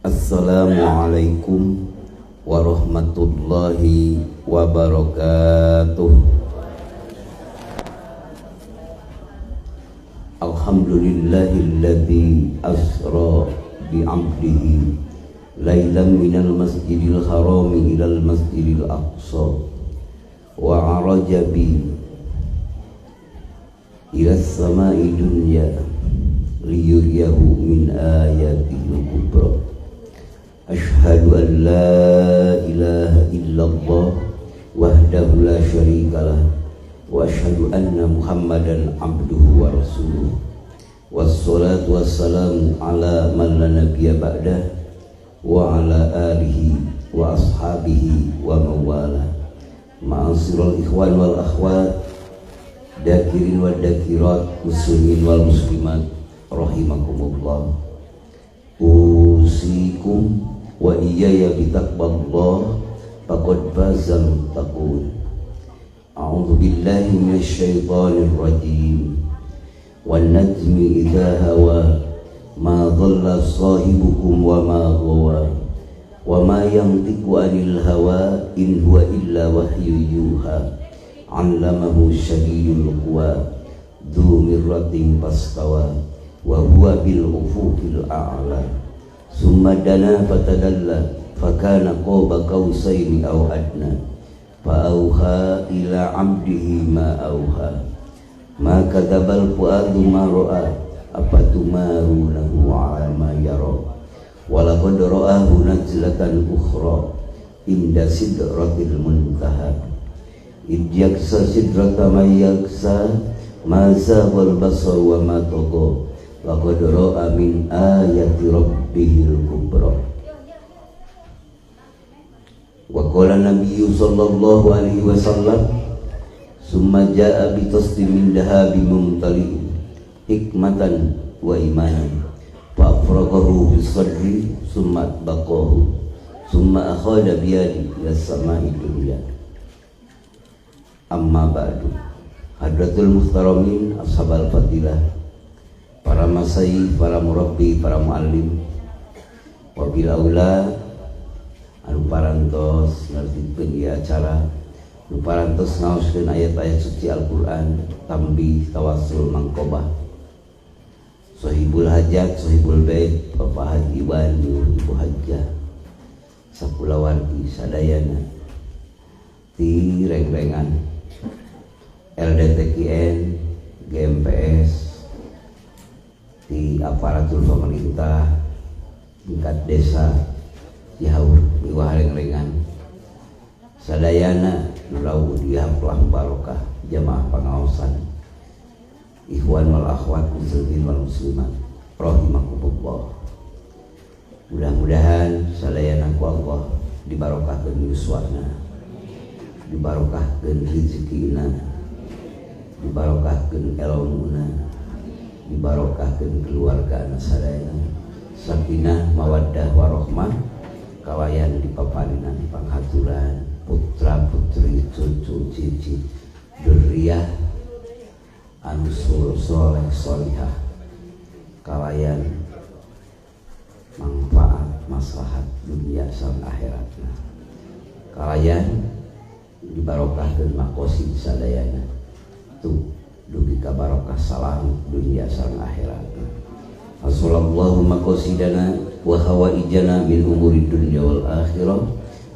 Assalamualaikum warahmatullahi wabarakatuh. Alhamdulillahilladzi asra bi'abdihi lailan minal masjidil harami ilal masjidil aqsa wa araja bi ila samai dunya liyuriyahu min ayatil kubra. Ashhadu an la ilaha illallah wahdahu la syarikalah wa ashhadu anna Muhammadan abduhu wa rasuluh. Wassalatu wassalamu ala man la nabiyya ba'dah wa ala alihi wa ashabihi wa mawala. Ma'asyiral ikhwan wal akhwat, dakirin wa dakirat, muslimin wal muslimat rahimakumullah. Usikum wa iyaya bitaqwallah faqad fazal muttaqun. A'udzu billahi minasy syaithanir rajim. Wan najmi idza hawa ma dhalla sahibukum wa ma ghawa wa ma yantiqu anil hawa in huwa illa wahyu yuha. 'Allamahu syadidul quwa dzu mirratin fastawa wa huwa bil ufuqil a'la. Summa dana fatadalla fakana qaba qausaini aw adna fa auha ila 'abdihi ma auha. Ma kadzabal fuadu ma ra'a afatumarunahu 'ala ma yara. Wa laqad ra'ahu nazlatan ukhra inda sidratil muntaha. Id yaksa sidrata may yaksa ma zaghal basar wa ma tagha. Laqad ra'a min ayati rabbihil kubra. Wa qala nabiyyu sallallahu alaihi wasallam summa jaa bi tasdimin dahabi mumtali hikmatan wa imanan fa afraghahu bis sadri summa baqahu summa akhadha bi yadi ila samai dunya. Amma ba'du. Hadratul muhtaramin ashabal fadilah, para masayikh, para murabbi, para muallim, wabil aula anu parantos ngartikeun ieu acara, anu parantos ngaoskeun ayat-ayat suci Al-Qur'an, tambih tawassul mangkobah. Sohibul hajat, sohibul bait, Bapak Haji Iwan, Ibu Hajjah, sakulawarti sadayana ti reng-rengan LDTKN, GMPS, di aparatur pemerintah tingkat desa jauh di wahareng-rengan sadayana nurau dihaplah barokah jamaah pangaosan ikhwan wal akhwat muslimin wal muslimat rahimakumullah. Mudah-mudahan sadayana ku Allah dibarokahkeun yuswana, dibarokahkeun rezekina, dibarokahkeun ilmuna, dibarokahkeun keluarga anak sadaya, sakinah mawaddah warahmah kawayan dipaparinan panghaturan putra putri cucu cici dzurriyyah anu soleh solihah kawayan manfaat maslahat dunia sareng akhiratna kawayan dibarokahkeun makosid sadayana tuh dugi ka barokah salam dunia sareng akhirat. Sallallahu maqasidana wa hawaijana min umuri dunya wal akhirah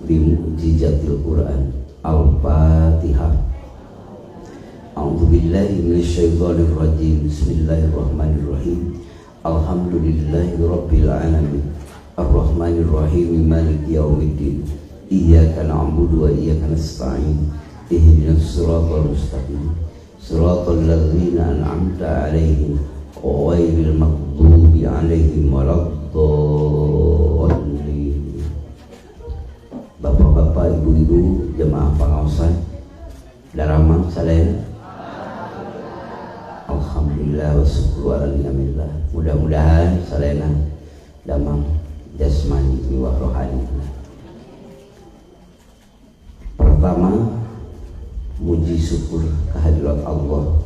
bi mu'jizatil Qur'an. Al-Fatihah. A'udzu billahi minasy syaithanir rajim. Bismillahirrahmanirrahim. Alhamdulillahi rabbil alamin. Ar-Rahmanir Rahim maliki yaumiddin. Iyyaka na'budu wa iyyaka nasta'in. Ihdinas siratal mustaqim. siratal ladzina an'amta 'alaihim ghairil maghdubi 'alaihim waladdallin. Bapak-bapak, ibu-ibu, jemaah pengawasan Daramang Salen, alhamdulillah wa syukur ala ni'amillah. Mudah-mudahan salena damang jasmani wa rohani. Pertama, muji syukur kehadirat Allah.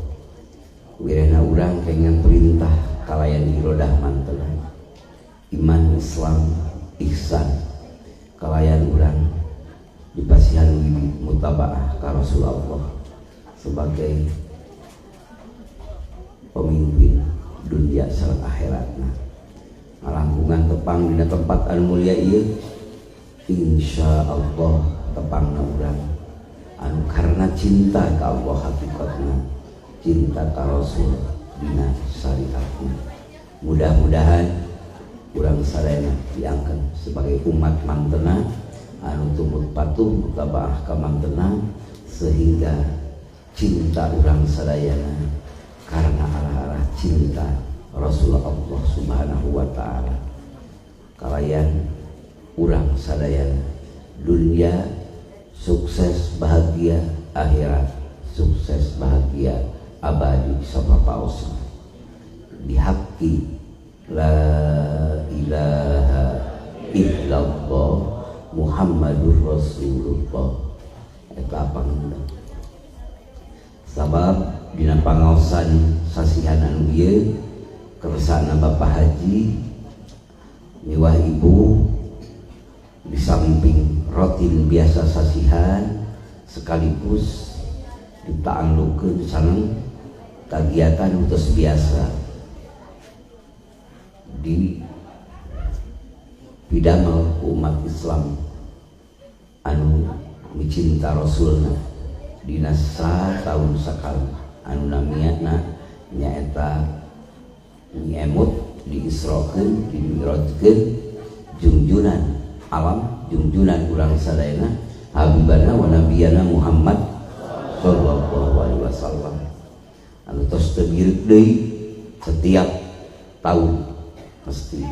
Wirena urang kengan perintah kalayan irodah mantelan. Iman, Islam, ihsan kalayan urang dipasihan wibi mutabaah ka Rasulullah sebagai pemimpin dunia sareng akhiratna. Ngalangkungan tepang dina tempat anu mulia ieu insyaallah tepangna urang anu karena cinta ka Allah hakikatna, cinta ka Rasul dina syariatna. Mudah-mudahan urang sadayana diangkat sebagai umat mantena anu tumut patuh mutabaah ka mantena, sehingga cinta urang sadayana karena arah-arah cinta Rasulullah Subhanahu wa ta'ala. Kalayan urang sadayana dunia sukses bahagia, akhirat sukses bahagia abadi sapapaosna. Bihaqi la ilaha illallah Muhammadur Rasulullah. Eta panganda sabab dina pangaosan sasihan anu ieu kersana Bapak Haji miwah ibu di samping rutin biasa sasihan sekaligus ditanglukeun sareng kegiatan utus biasa di pidamel umat Islam anu mencinta Rasulna dina tahun sakali anu namiana nyaeta nyemut diisrokeun dimi'rajkeun junjunan alam junjunan urang sadayana habibana wa nabiyana Muhammad sallallahu alaihi wasallam anu tos teu birik deui setiap tahun mesti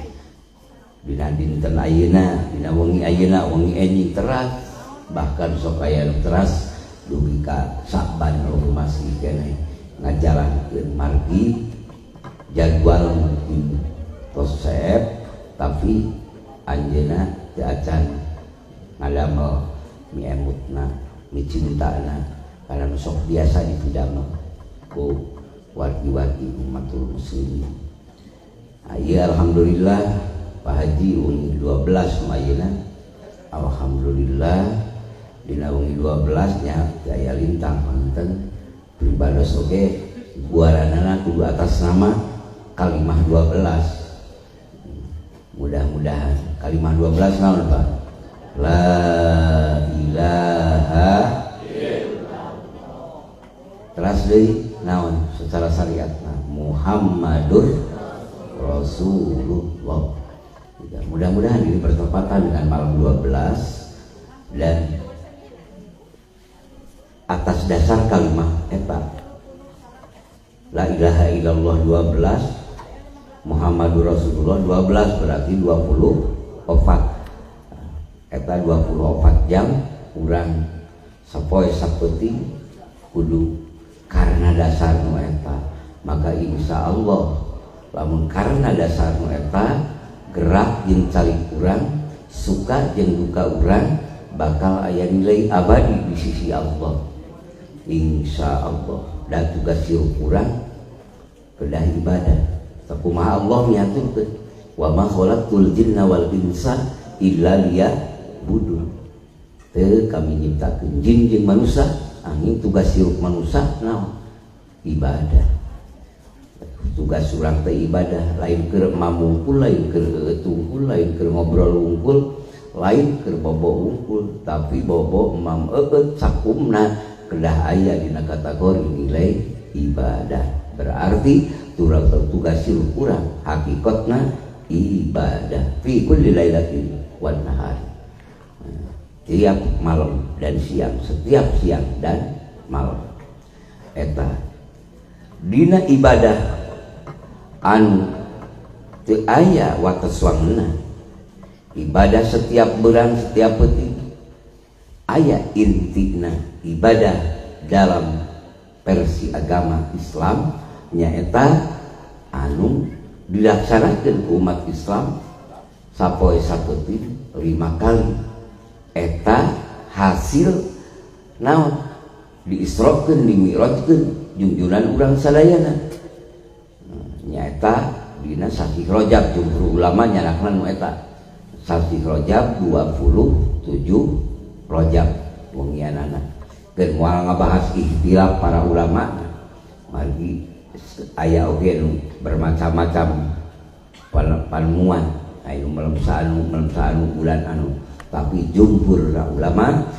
dina dinten ayeuna dina wengi ayeuna wengi enjing teras bahkan sok aya nu teras dugi ka Sa'ban lu masih kene ngajalankeun margi jadwal mungkin tos saeb tapi anjeunna teu acan ngadamel miemutna micintana karena sok biasa dipidamel ku wargi-wargi umatul muslimin. Iya alhamdulillah Pak Haji wengi 12 ayeuna alhamdulillah dina wengi 12 nya daya lintang panten pribados oge guaranana kudu atas nama kalimah 12. Mudah-mudahan kalimah 12 naon Pak? La ilaha illallah. Teras deui naon secara syariatna Muhammadur Rasulullah. Mudah-mudahan ini bertepatan dengan malam 12 dan atas dasar kalimat eta la ilaha illallah 12 Muhammadur Rasulullah 12 berarti 20 opat eta 24 jam urang sapoe sapeuting kudu karena dasar nu eta maka insya Allah lamun karena dasar nu eta gerak jeung calik urang suka jeung duka urang bakal aya nilai abadi di sisi Allah insya Allah. Dan tugas sirup urang kedah ibadah sakumaha Allah miaturkeun wa ma khalaqtul jinna wal insa illa liya'budun. Teu kami nyiptakeun jin jeung manusia angin tugas sirup manusia naon ibadah. Tugas urang teh ibadah lain keur mamungkul lain keur tungkul lain keur ngobrol wungkul lain keur bobo wungkul tapi bobo mam sakumna kedah aya dina kategori nilai ibadah. Berarti tugas sirup urang hakikatna ibadah fi kulli lailatin wan nahar, tiap malam dan siang, setiap siang dan malam. Eta dina ibadah anu teu aya wates wangeunna. Ibadah setiap bulan setiap peuting aya intina. Ibadah dalam versi agama Islam nyaeta anu dilaksanakeun ku umat Islam sapoe sapeuting 5 kali. Eta hasil naon diisrokeun dimi'rajkeun junjunan urang sadayana. Nyaeta dina Sahih Rajab, jumhur ulama nyarakna nu eta Sahih Rajab 27 Rajab wengianana. Keur moal ngabahas ikhtilaf para ulama, margi aya oge nu bermacam-macam panemuan anu melemsa bulan anu, tapi jumhur ulama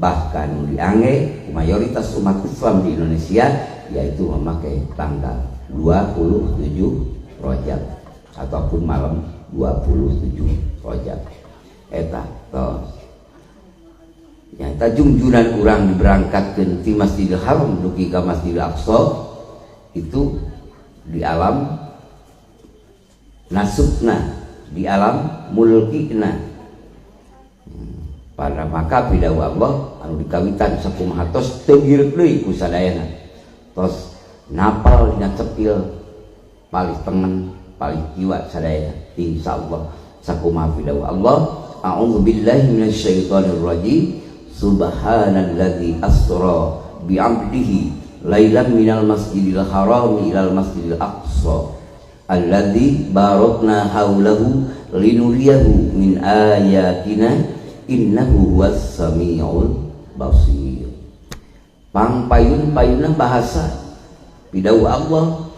bahkan diange mayoritas umat Islam di Indonesia yaitu memakai tanggal 27 Rajab ataupun malam 27 Rajab. Eta tos nyata junjunan urang diberangkatkeun ti Masjidil Haram dugi ka Masjidil Aqsa itu di alam nasubna, di alam mulkina. Pada maka bidawu Allah anu dikawitan sakumaha tos teu gireuk deui ku sadayana. Tos napal dina cepil paling tengen paling jiwa sadayana insyaallah sakumaha bidawu Allah. A'udzu billahi minasyaitonir rajim. Subhanalladzi asra bi 'abdihi lailan minal masjidil haram ilal masjidil aqsa alladzi barakna haulahu linuriyahu min ayatina innahu huwas samiul basir. Pangpayun-payunna bahasa bidawu Allah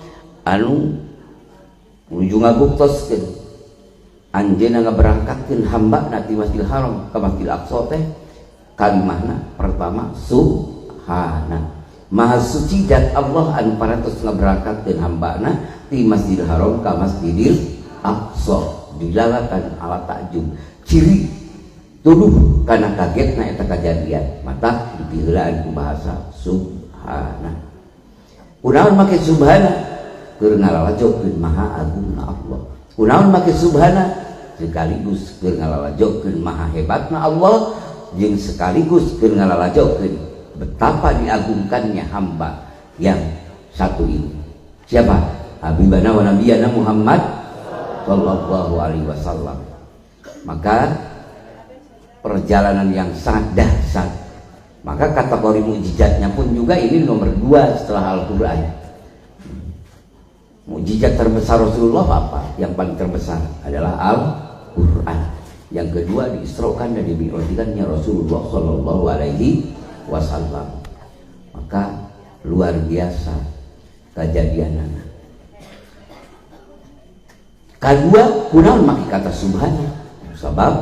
anu nuju ngabuktoskeun anjeunna ngaberangkatkeun hamba na ti Masjidil Haram ka Masjidil Aqsa teh kalimahna pertama subhana, maha suci dan Allah anu parantos ngaberangkatkeun hambana ti Masjidil Haram ka Masjidil Aqsa dilalakan ala takjub ciri tuduh karena kagetna eta kejadian mata dipiheulaan ku bahasa subhana. Kunaon make subhana keur ngalalajokeun maha agungna Allah. Kunaon make subhana sekaligus keur ngalalajokeun maha hebatna Allah jeung sekaligus keur ngalalajokeun betapa diagungkannya hamba yang satu ini. Siapa? Habibana wa nabiyana Muhammad sallallahu alaihi wasallam. Maka perjalanan yang sangat dahsyat. Maka kategori mukjizatnya pun juga ini nomor 2 setelah Al-Qur'an. Mukjizat terbesar Rasulullah apa? Yang paling terbesar adalah Al-Qur'an. Yang kedua diisrokan dan dimi'rajkannya Rasulullah sallallahu alaihi wasallam. Maka luar biasa kejadianana. Kedua, kunaon make kata subhana? Sebab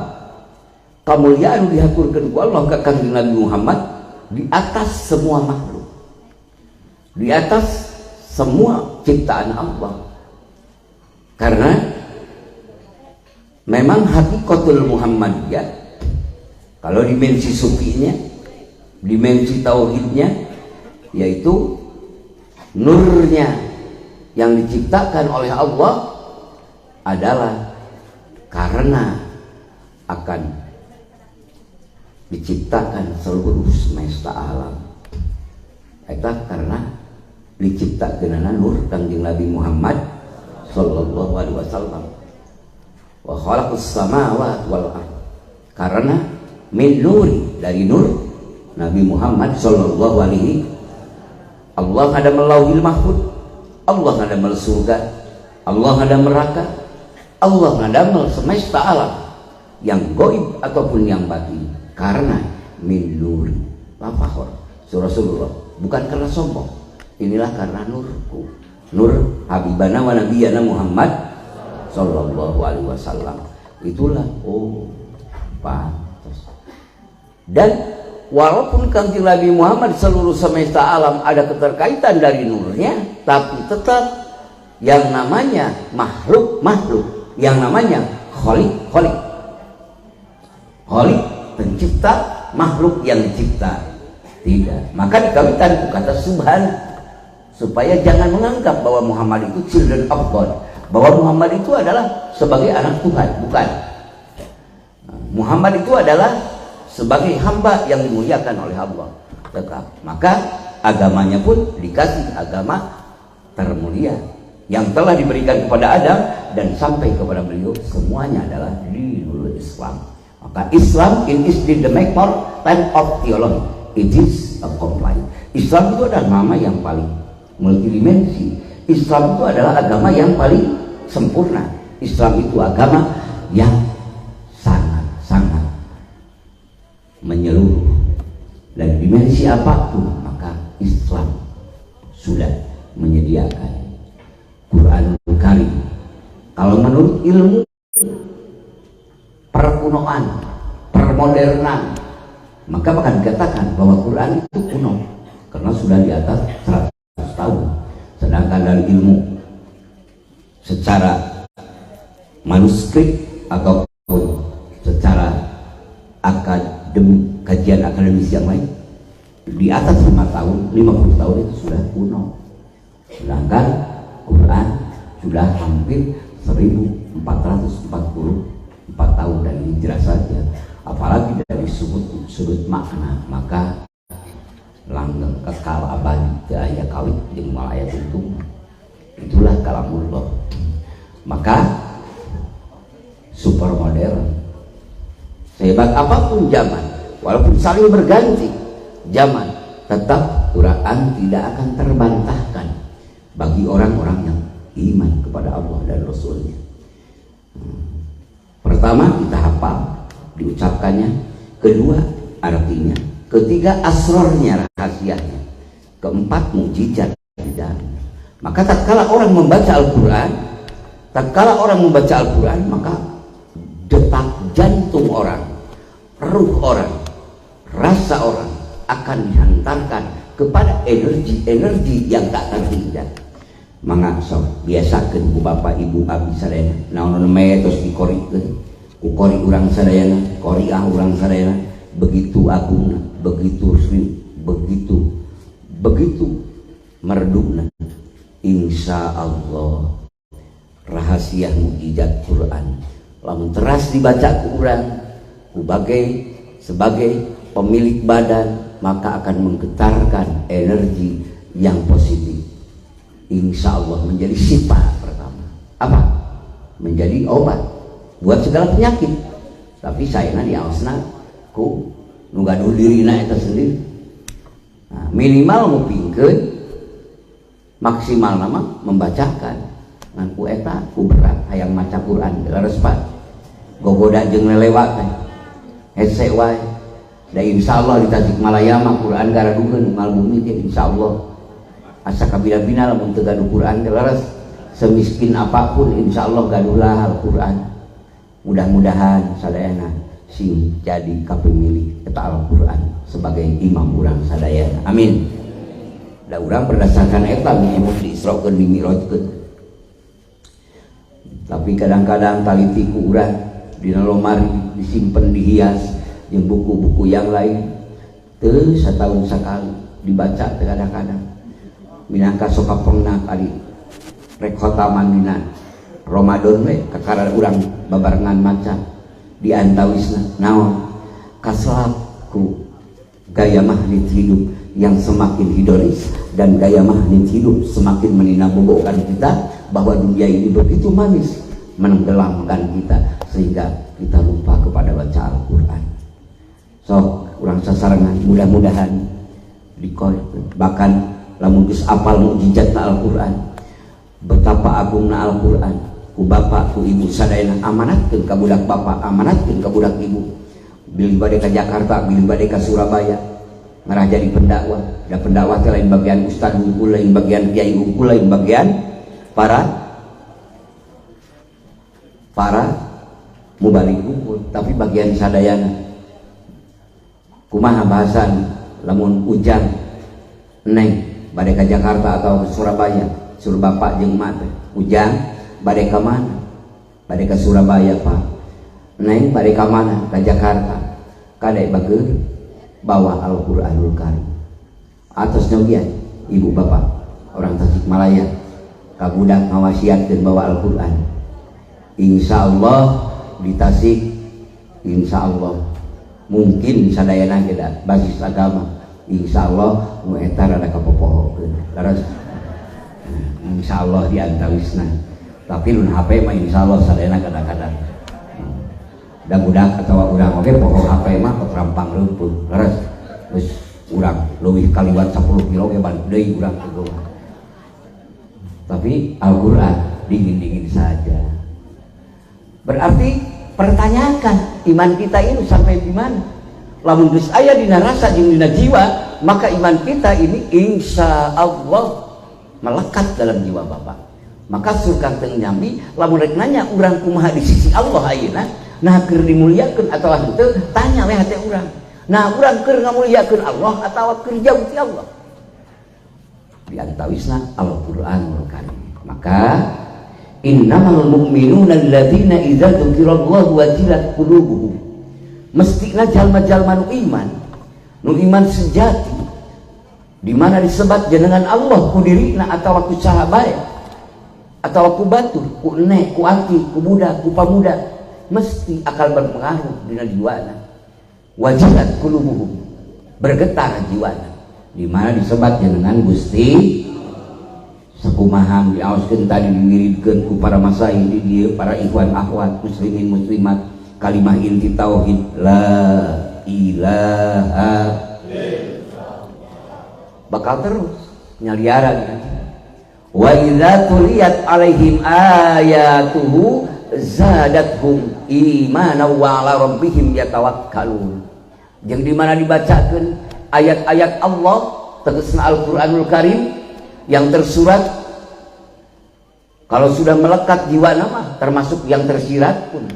kemuliaan dihaturkeun ku Allah ka Kanjeng Nabi Muhammad di atas semua makhluk, di atas semua ciptaan Allah. Karena memang hakikatul Muhammadiyah kalau dimensi sufinya, dimensi tauhidnya, yaitu nurnya yang diciptakan oleh Allah adalah karena akan diciptakan seluruh semesta alam. Eta karena diciptakeunana nur Kanjeng Nabi Muhammad sallallahu alaihi wasallam. Wa khalaqus samawati wal ardh. Karena min nuri, dari nur Nabi Muhammad sallallahu alaihi. Allah ada melauhil mahfud, Allah ada mel surga, Allah ada neraka, Allah ada mel semesta alam yang gaib ataupun yang batin. Karena min nuri la fakhor. Rasulullah bukan karena sombong, inilah karena nurku, nur habibana wa nabiyana Muhammad sallallahu alaihi wasallam. Itulah pantas. Dan walaupun Kanjeng Nabi Muhammad seluruh semesta alam ada keterkaitan dari nurnya, tapi tetap yang namanya makhluk, yang namanya khaliq, pencipta, makhluk yang dicipta tidak. Maka dikawitan kata supaya jangan menganggap bahwa Muhammad itu children of God, bahwa Muhammad itu adalah sebagai anak Tuhan. Bukan. Muhammad itu adalah sebagai hamba yang dimuliakan oleh Allah. Tetap. Maka agamanya pun dikasih agama termulia yang telah diberikan kepada Adam dan sampai kepada beliau, semuanya adalah dinul Islam. Maka Islam in is the maker time of theology. It is a complete. Islam itu adalah nama yang paling multidimensi. Islam itu adalah agama yang paling sempurna. Islam itu agama yang sangat-sangat menyeluruh dan dimensi apapun, maka Islam sudah menyediakan Quran Karim. Kalau menurut ilmu perkunoan, permodernan, maka bahkan dikatakan bahwa Quran itu kuno karena sudah di atas 100 tahun. Sedangkan dari ilmu secara manuskrip ataupun secara kajian akademis yang lain, di atas 5 tahun, 50 tahun itu sudah kuno. Sedangkan Quran sudah hampir 1444 tahun dari hijrah saja. Apalagi dari sudut makna, maka langgeng kekal abadi daya kawit jeung malaya tuntung. Itulah kalamullah. Maka super modern, sehebat apapun zaman, walaupun saling berganti zaman, tetap Quran tidak akan terbantahkan bagi orang-orang yang iman kepada Allah dan Rasulnya. Pertama, kita hafal diucapkannya. Kedua, artinya. Ketiga, asrornya, rahasianya. Keempat, mukjizat di dalamnya. Maka tatkala orang membaca Al-Quran, maka detak jantung orang, ruh orang, rasa orang akan dihantarkan kepada energi yang tak terhingga. Mangga sok biasakeun ku bapak ibu abdi sadayana naon me tos dikorikeun ku kori urang sadayana, qoriah urang sadayana, begitu agungna, begitu sri, begitu merdukna. Insyaallah rahasia mukjizat Quran lamun teras dibaca ku urang sebagai pemilik badan, maka akan menggetarkan energi yang positif. Insya Allah menjadi sifat pertama. Apa? Menjadi obat buat segala penyakit. Tapi saya diaosna ku nu gaduh dirina eta sendiri. Nah, minimal ngupingkeun, maksimal nama membacakan. Ngan ku eta ku berat hayang maca Quran leres pan. Gogoda jeung lelewat teh. Hese wae. Da insyaallah di Tasikmalaya mah Quran garadukeun mal bumi teh insyaallah. Asa kabina-bina lamun teu gaduh Quran leres semiskin apapun insyaallah gaduhlah Al-Quran. Mudah-mudahan sadayana sing jadi kapemilih eta Al-Quran sebagai imam urang sadayana. Amin. Da urang berdasarkan eta mimos diisrokeun dimi'rajkeun. Tapi kadang-kadang taliti ku urang dina lomari disimpen dihias jeung buku-buku yang lain teu satahun sakali dibaca teu kadang-kadang. Minangka soka pengna kali rek khotaman dina Ramadan we kakara urang babarengan maca diantawisna naon kaslap ku gaya magnet hidup yang semakin hedonis dan gaya magnet hidup semakin meninabobokan kita bahwa dunia ini begitu manis menenggelamkan kita sehingga kita lupa kepada baca Al-Quran. Sok urang sasarangan mudah-mudahan dikol bahkan lamun geus apal mukjizat Al-Quran, betapa agungna Al-Quran, ku bapak ku ibu sadayana amanatkeun ka budak bapak, amanatkeun ka budak ibu. Bilih bade ka Jakarta, bilih bade ka Surabaya, ngarah jadi pendakwah. Da pendakwah teh lain bagian ustaz unggul, lain bagian kiai unggul, lain bagian para mubalik unggul, tapi bagian sadayana. Kumaha bahasan lamun ujang neng bade ka Jakarta atau ke Surabaya, suruh bapak jeung emak teh ujang bade ka mana? Bade ka Surabaya pak. Neng bade ka mana? Ka Jakarta. Kadek bageur bawa Al-Quranul Karim. Atas nyogian ibu bapak orang Tasikmalaya kabudak ngawasiatkeun bawa Al-Qur'an. Insyaallah di Tasik insyaallah mungkin sadayana ge basis agama insyaallah nu eta rada kapopohokeun laras insyaallah di antawisna tapi nun HP mah insyaallah sadayana kadang-kadang da budak atawa urang oge poho HP mah rampang leupeung laras geus urang leuwih kaliwat 10 kilo ge balik deui urang teu. Tapi Al-Qur'an dingin-dingin saja. Berarti pertanyakan iman kita ini sampai di mana? Lamun geus aya dina rasa jeung dina jiwa, maka iman kita ini insya Allah melekat dalam jiwa Bapak. Maka surga teu nyambi lamun rek nanya urang kumaha di sisi Allah ayeuna, nah keur dimuliakeun atawa henteu tanya we hate urang. Nah urang keur ngamuliakeun Allah atawa keur jauh ti Allah. Di antawisna Al-Qur'anul Karim. Maka innamal mu'minuna alladzina idza dzukirallahu wajilat qulubuhum. Mestina jalma-jalma nu iman sejati di mana disebat jenengan Allah ku dirina atawa ku sahabat atawa ku batur, ku ene, ku aki, ku budak, ku pamuda, mesti akal berpengaruh dina jiwana. Wajilat qulubuhum, bergetar jiwana di mana disebat jenengan Gusti sakumaha diaoskeun tadi diwiridkeun ku para masaih di dieu para ikhwan akhwat muslimin muslimat kalimah inti tauhid la ilaha illallah bakal terus nyaliara gitu. Wa idza tuliyat alaihim ayatuhu zadathum imanan wa ala rabbihim yatawakkalun. Jeung di mana dibacakeun ayat-ayat Allah tegasna Al-Qur'anul Karim yang tersurat, kalau sudah melekat jiwa nama termasuk yang tersirat pun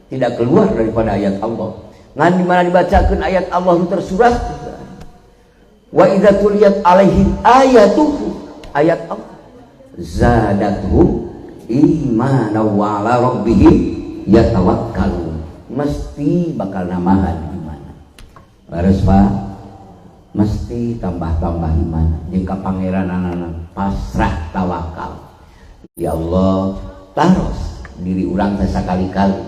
tidak keluar daripada ayat Allah. Ngan di mana dibacakan ayat Allah yang tersurat, wa idza tuliyat alaihim ayatuhu, ayat Allah zadatuhum imanan wa ala rabbihim yatawakkalun, mesti bakal namahan iman. Laras Pak, mesti tambah-tambah iman jika pangeran anak pasrah tawakal. Ya Allah taros diri urang teh sakali-kali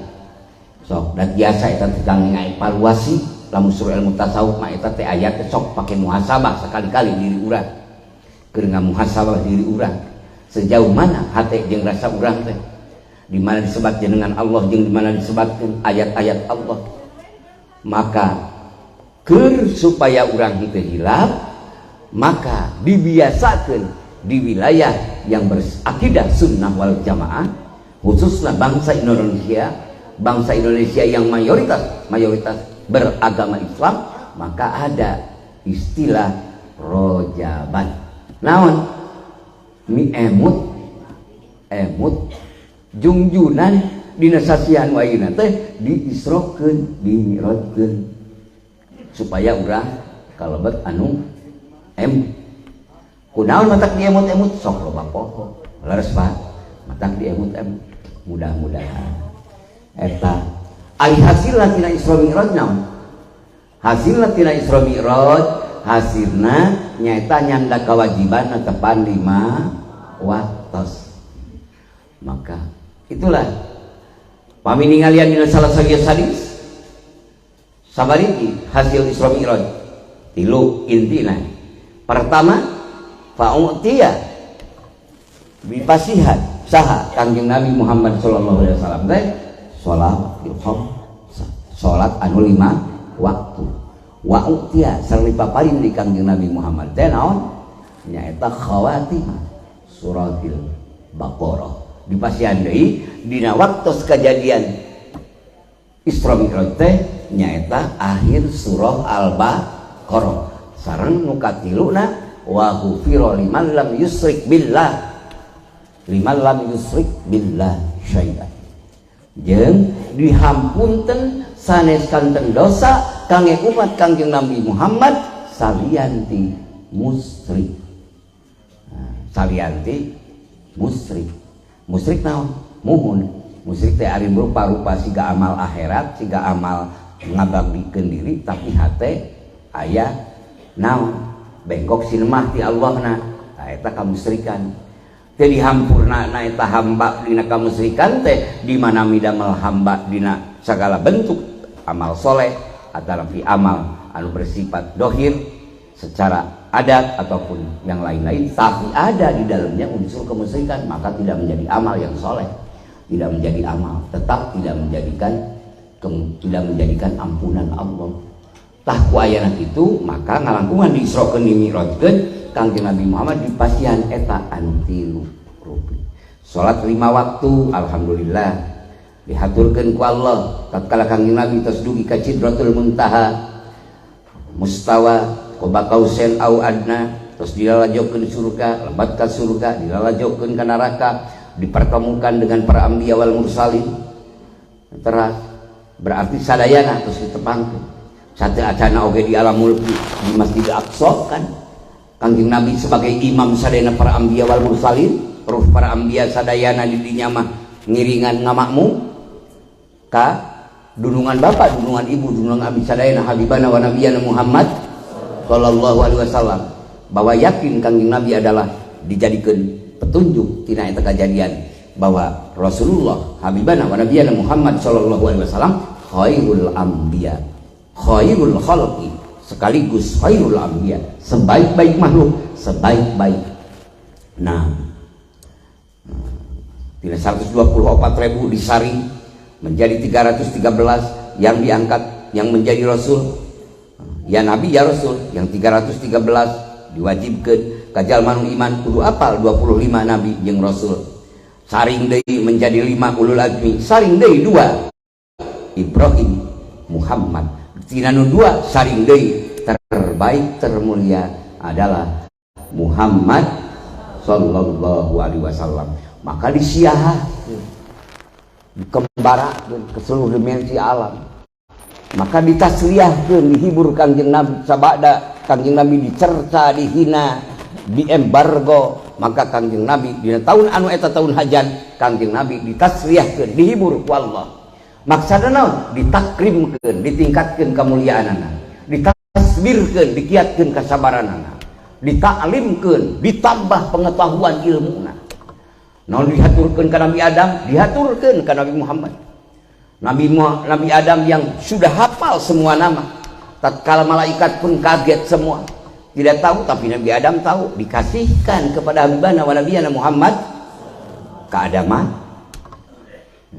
sok dan biasa eta teh kang ngaevaluasi lamun surah ilmu tasawuf mah eta teh ayat teh sok pake muhasabah sakali-kali diri urang keur ngamuhasabah diri urang sejauh mana hate jeung rasa urang teh di mana disebat jenengan Allah jeung di mana disebatkeun ayat-ayat Allah. Maka supaya orang itu hilaf, maka dibiasakan di wilayah yang berakidah sunnah wal jamaah, khususnya bangsa Indonesia yang mayoritas beragama Islam, maka ada istilah rojaban. Naon mi emut jungjunan dina sasihan wa ayeuna teh diisrokeun dimi'rajkeun supaya urang kalebet anu kunaon matak diemut-emut sok loba poho laras Pak matak diemut-emut mudah-mudahan eta ai hasilna tina Isra Mi'raj naon hasilna tina Isra Mi'raj hasilna nyaeta nyanda kewajiban tepan 5 waktos. Maka itulah paminingalian dina salah sagieu hadis sabariki hasil Isra Mi'raj tilu intina. Pertama fa'utiya bipasihan saha Kangjeng Nabi Muhammad sallallahu alaihi wasallam teh salat anu 5 waktu. Wa utiya sareng dipaparin di Kangjeng Nabi Muhammad teh naon nyaeta khawatimah suratil Baqarah. Dipasihan deui dina waktos kejadian Isra Mi'raj teh nyaeta akhir surah Al-Baqarah sareng nu katiluna wa ghufira liman lam yusyrik billah syai'an jeung dihampunten sanes kanten dosa kangge umat Kangjeng Nabi Muhammad salianti musyrik. Salianti musyrik naon muhun musyrik teh ari berupa siga amal akhirat siga amal ngabagdikeun diri tapi hate aya naon bengkok sinemah ti Allahna eta kamusrikan. Teh dihampurna eta hamba dina kamusrikan teh di mana midamel hamba dina segala bentuk amal soleh atau amal anu bersifat dohir secara adat ataupun yang lain-lain, tapi ada di dalamnya unsur kemusyrikan, maka tidak menjadi amal yang soleh, tidak menjadi amal, tetap tidak menjadikan ampunan Allah. Tah ku ayana kitu, maka ngalangkungan diisrokeun dimi'rajkeun Kangjeng Nabi Muhammad di pasian eta anti rupi. Salat 5 waktu alhamdulillah dihaturkeun ku Allah tatkala Kangjeng Nabi tos dugi ka Sidratul Muntaha mustawa qoba kausen au adna, terus dilalajokeun surga, lebat ka surga, dilalajokeun ka neraka, dipertemukan dengan para anbiya wal mursalin. Teras berarti sadayana terus ditepangkeun. Sate acana oge di alam mulki di Masjid Aqsa kan Kangjeng Nabi sebagai imam sadayana para anbiya wal mursalin, terus para anbiya sadayana di dinya mah ngiringan ngamakmu ka dunungan bapak, dunungan ibu, dunungan abi sadayana habibana wa nabiyana Muhammad sallallahu alaihi wasallam, bahwa yakin Kangjeng Nabi adalah dijadikan petunjuk tina eta kejadian bahwa Rasulullah habibana wa nabiyana Muhammad sallallahu alaihi wasallam khairul anbiya, khairul khalqi, sekaligus khairul anbiya, sebaik-baik makhluk, sebaik-baik nabi. Tina 124.000 disaring menjadi 313 yang diangkat yang menjadi rasul. Ya Nabi ya Rasul, yang 313 diwajibkan kajalman iman kudu apal 25 Nabi jeung Rasul. Saring deui menjadi 5 ulul azmi, saring deui 2 Ibrahim Muhammad. Tina nu 2 saring deui terbaik termulia adalah Muhammad sallallahu alaihi wasallam. Maka disiahakeun, dikembarakeun ke seluruh dimensi alam. Maka ditasliyahkeun, dihibur Kangjeng Nabi sabada Kangjeng Nabi dicerca, dihina, diembargo. Maka Kangjeng Nabi dina tahun anu eta tahun hajan Kangjeng Nabi ditasliyahkeun, dihibur ku Allah. Maksudna naon? Ditakrimkeun, ditingkatkeun kamuliaanana, ditasbirkeun, dikiatkeun kasabaranana, ditaklimkeun, ditambah pengetahuan ilmuna. Naon dihaturkeun ka Nabi Adam, dihaturkeun ka Nabi Muhammad. Nabi Adam yang sudah hafal semua nama, tatkala malaikat pun kaget semua, tidak tahu, tapi Nabi Adam tahu, dikasihkan kepada habibana wa nabiyana Muhammad keadaman.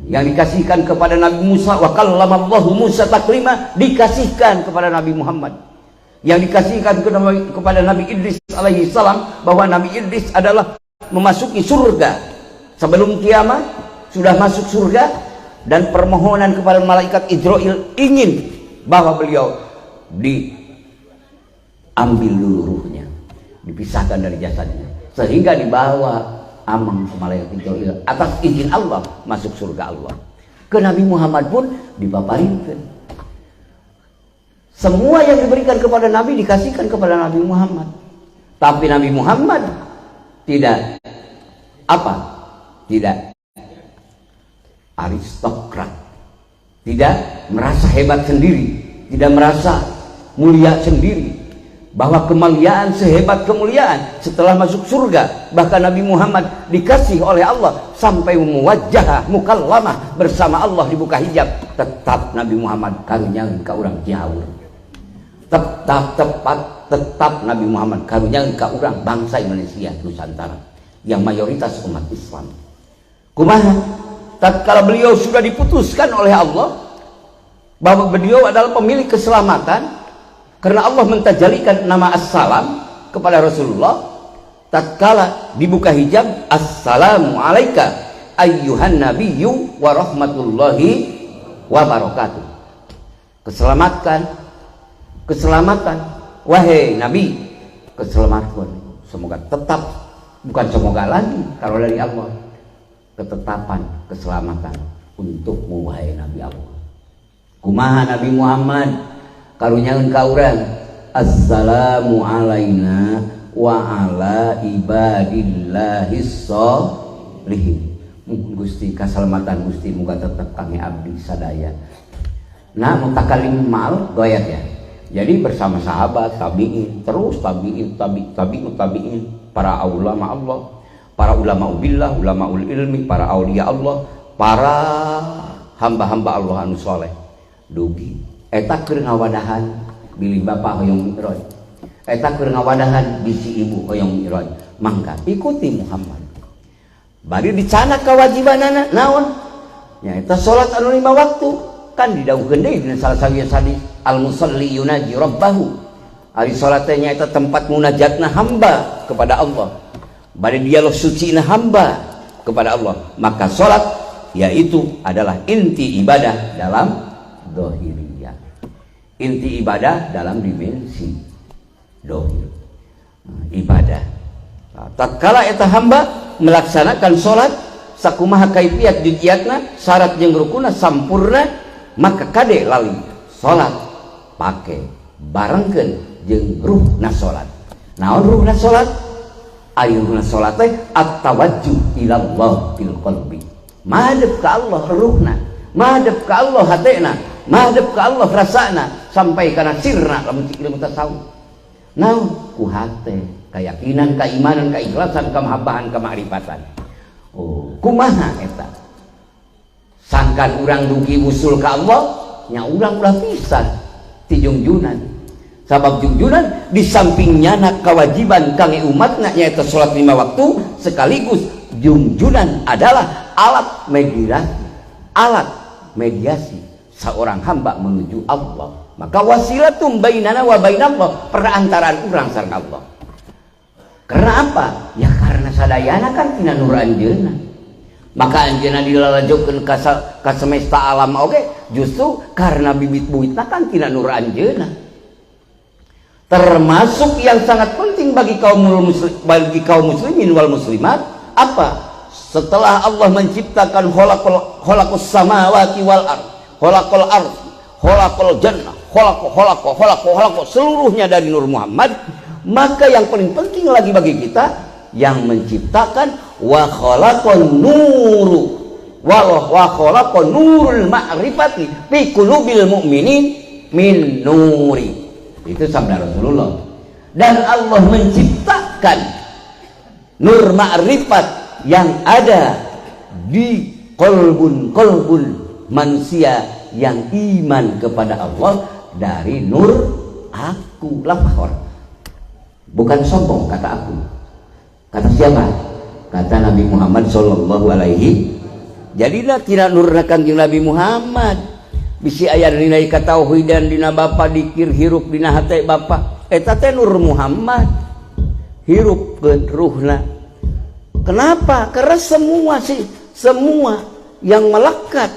Yang dikasihkan kepada Nabi Musa, wa kallamallahu Musa taklima, dikasihkan kepada Nabi Muhammad. Yang dikasihkan kepada Nabi Idris alaihi salam, bahwa Nabi Idris adalah memasuki surga sebelum kiamat, sudah masuk surga. Dan permohonan kepada malaikat Israil ingin bahwa beliau diambil dulu ruhnya, dipisahkan dari jasadnya, sehingga dibawa amang ke malaikat Israil atas izin Allah masuk surga Allah. Ke Nabi Muhammad pun dipaparinkan. Semua yang diberikan kepada Nabi dikasihkan kepada Nabi Muhammad. Tapi Nabi Muhammad tidak tidak aristokrat, tidak merasa hebat sendiri, tidak merasa mulia sendiri, bahwa kemuliaan sehebat kemuliaan setelah masuk surga. Bahkan Nabi Muhammad dikasih oleh Allah sampai muwajjah mukallamah bersama Allah dibuka hijab, tetap Nabi Muhammad karunya ka urang nyaur, tetap Nabi Muhammad karunya ka urang bangsa Indonesia Nusantara yang mayoritas umat Islam. Kumaha tatkala beliau sudah diputuskan oleh Allah bahwa beliau adalah pemilik keselamatan, karena Allah mentajalikan nama As-Salam kepada Rasulullah, tatkala dibuka hijab, assalamu alaika ayyuhan nabiyyu wa rahmatullahi wa barakatuh. Keselamatan wahai Nabi, keselamatan, semoga tetap, bukan semoga lagi kalau dari Allah, ketetapan keselamatan untukmu wahai Nabi Allah. Kumaha Nabi Muhammad karunyakeun ka urang, assalamu alaina wa ala ibadillahis sholihin. Gusti kaselamatan Gusti muga tetep kami abdi sadaya. Nah mutakalim mal goyat ya. Jadi bersama sahabat tabiin, terus tabiin para ulama Allah, para ulama billah, ulamaul ilmi, para aulia Allah, para hamba-hamba Allah anu soleh. Dugi eta keur ngawadahan bilih bapak hoyong mi'raj, eta keur ngawadahan bisi ibu hoyong mi'raj, mangka ikuti Muhammad. Bari dicana kewajibanana naon? Ya eta salat anu 5 waktu kan didawuhkeun deui dina salah sawieu hadis al-musalli yunaji rabbahu. Ari salat teh nyaeta tempat munajatna hamba kepada Allah. Bari dialog sucina hamba kepada Allah. Maka salat yaitu adalah inti ibadah dalam dohiriyah, inti ibadah dalam dimensi dohir ibadah. Nah, tatkala eta hamba melaksanakan sholat sakumaha kaifiat didiatna syarat jeung rukunna sampurna, maka kade lali sholat pake barengkeun jeung ruhna sholat. Naon ruhna sholat? Aya ruhna sholat teh at-tawajjuh ila Allah fil qalbi, madhep ka Allah ruhna, madhep ka Allah hatena, madhep ka Allah rasana sampai kana sirna lamun ilmu tasawuf. Naon ku hate, keyakinan, keimanan, keikhlasan, kemahabbahan, kemakrifatan. Oh, kumaha eta? Sangkan urang dugi usul ka Allah, nya urang ulah pisan ti junjunan. Sabab junjunan di sampingnya kewajiban kangge umatna nyaeta salat 5 waktu, sekaligus junjunan adalah alat mediasi seorang hamba menuju Allah. Maka wasilatum bainana wa bainallah, perantaraan urang sareng Allah. Karena apa? Ya karena sadayana kan tina nur anjeunna. Maka anjeunna dilalajokeun ka semesta alam oge justru karena bibit buitna kan tina nur anjeunna. Termasuk yang sangat penting bagi kaum muslimin wal muslimat apa? Setelah Allah menciptakan khalaqus samawati wal ard, khalaqal ard, khalaqal jannah, khalaqo seluruhnya dari Nur Muhammad, maka yang paling penting lagi bagi kita yang menciptakan wa khalaqan nuru wa khalaqan nurul ma'rifati fi qulubil mu'minin min nuri. Itu sabda Rasulullah. Dan Allah menciptakan nur ma'rifat yang ada di kolbun manusia yang iman kepada Allah dari nur aku lapor. Bukan sombong kata aku. Kata siapa? Kata Nabi Muhammad sallallahu alaihi. Jadilah tina nurna Kanjeng Nabi Muhammad. Bisi aya dina katauhidan dina bapa dikir hirup dina hate bapa. Eta teh nur Muhammad. Hirupkeun ruhna. Kenapa? Karena semua yang melekat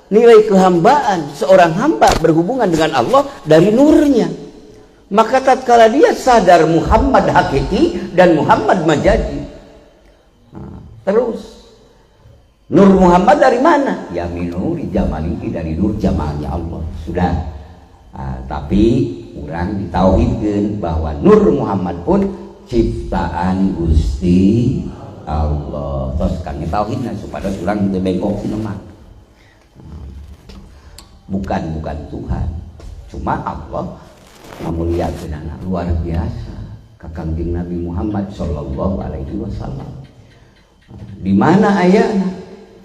nilai kehambaan seorang hamba berhubungan dengan Allah dari nurnya. Maka tatkala dia sadar Muhammad hakiki dan Muhammad majazi. Nah, terus nur Muhammad dari mana? Ya minuri jamalihi, dari nur jamalnya Allah. Sudah. Nah, tapi orang ditauhidkeun bahwa nur Muhammad pun ciptaan Gusti Allah. Terus kami tauhidna supaya urang teu bengkok nama. Bukan Tuhan, cuma Allah memuliakeun luar biasa ka Kanjeng Nabi Muhammad sallallahu alaihi wasallam. Di mana ayatna?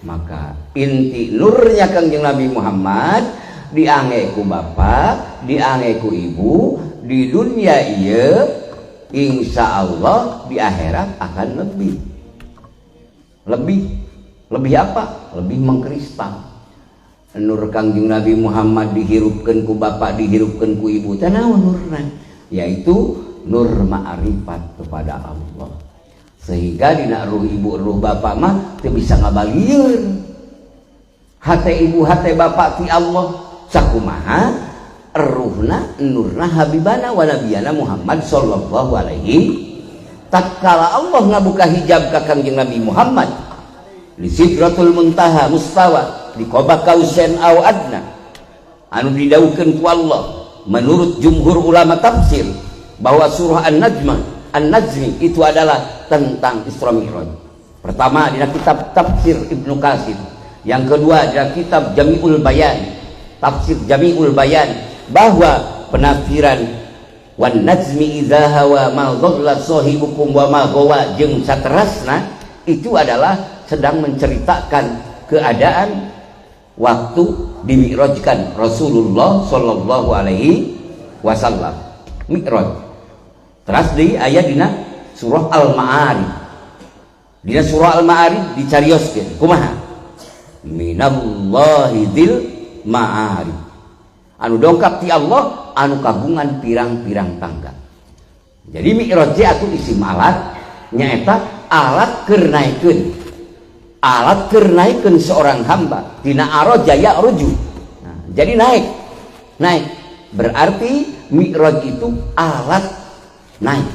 Maka inti nurnya Kanjeng Nabi Muhammad diange ku bapa, diange ku ibu, di dunia ieu insya Allah di akhirat akan lebih apa? Lebih mengkristal. Nur Kanjeng Nabi Muhammad dihirupkeun ku bapa, dihirupkeun ku ibu, teh naon nurna? Yaitu nur ma'rifat kepada Allah. Sehingga dina ruh ibu ruh bapa mah teu bisa ngabalieun. Hate ibu hate bapa ti Allah sakumaha ruhna nurna habibana wa nabiyana Muhammad sallallahu alaihi. Tatkala Allah ngabuka hijab ka Kanjeng Nabi Muhammad di Sidratul Muntaha mustawa di Qaba Kausen au adna anu didawukeun ku Allah menurut jumhur ulama tafsir bahwa surah An-Najmi itu adalah tentang Isra Mi'raj. Pertama di kitab tafsir Ibnu Katsir, yang kedua di kitab Jami'ul Bayan, tafsir Jami'ul Bayan, bahwa penafsiran wan najmi idza hawa ma dhalla sahibukum wa ma ghawa jeung saterasna, itu adalah sedang menceritakan keadaan waktu dimi'rajkan Rasulullah sallallahu alaihi wasallam. Mi'raj. Terus di ayat dina surah Al-Ma'arij. Dina surah Al-Ma'arij dicarioskeun kumaha? Minallahi dzil ma'arij. Anu dongkap ti Allah anu kagungan pirang-pirang tangga. Jadi mi'raj atuh isim alat nyaeta alat keur naikeun. Alat keur naikeun seorang hamba dina araja ya'ruju. Nah, jadi naik. Berarti mi'raj itu alat naik.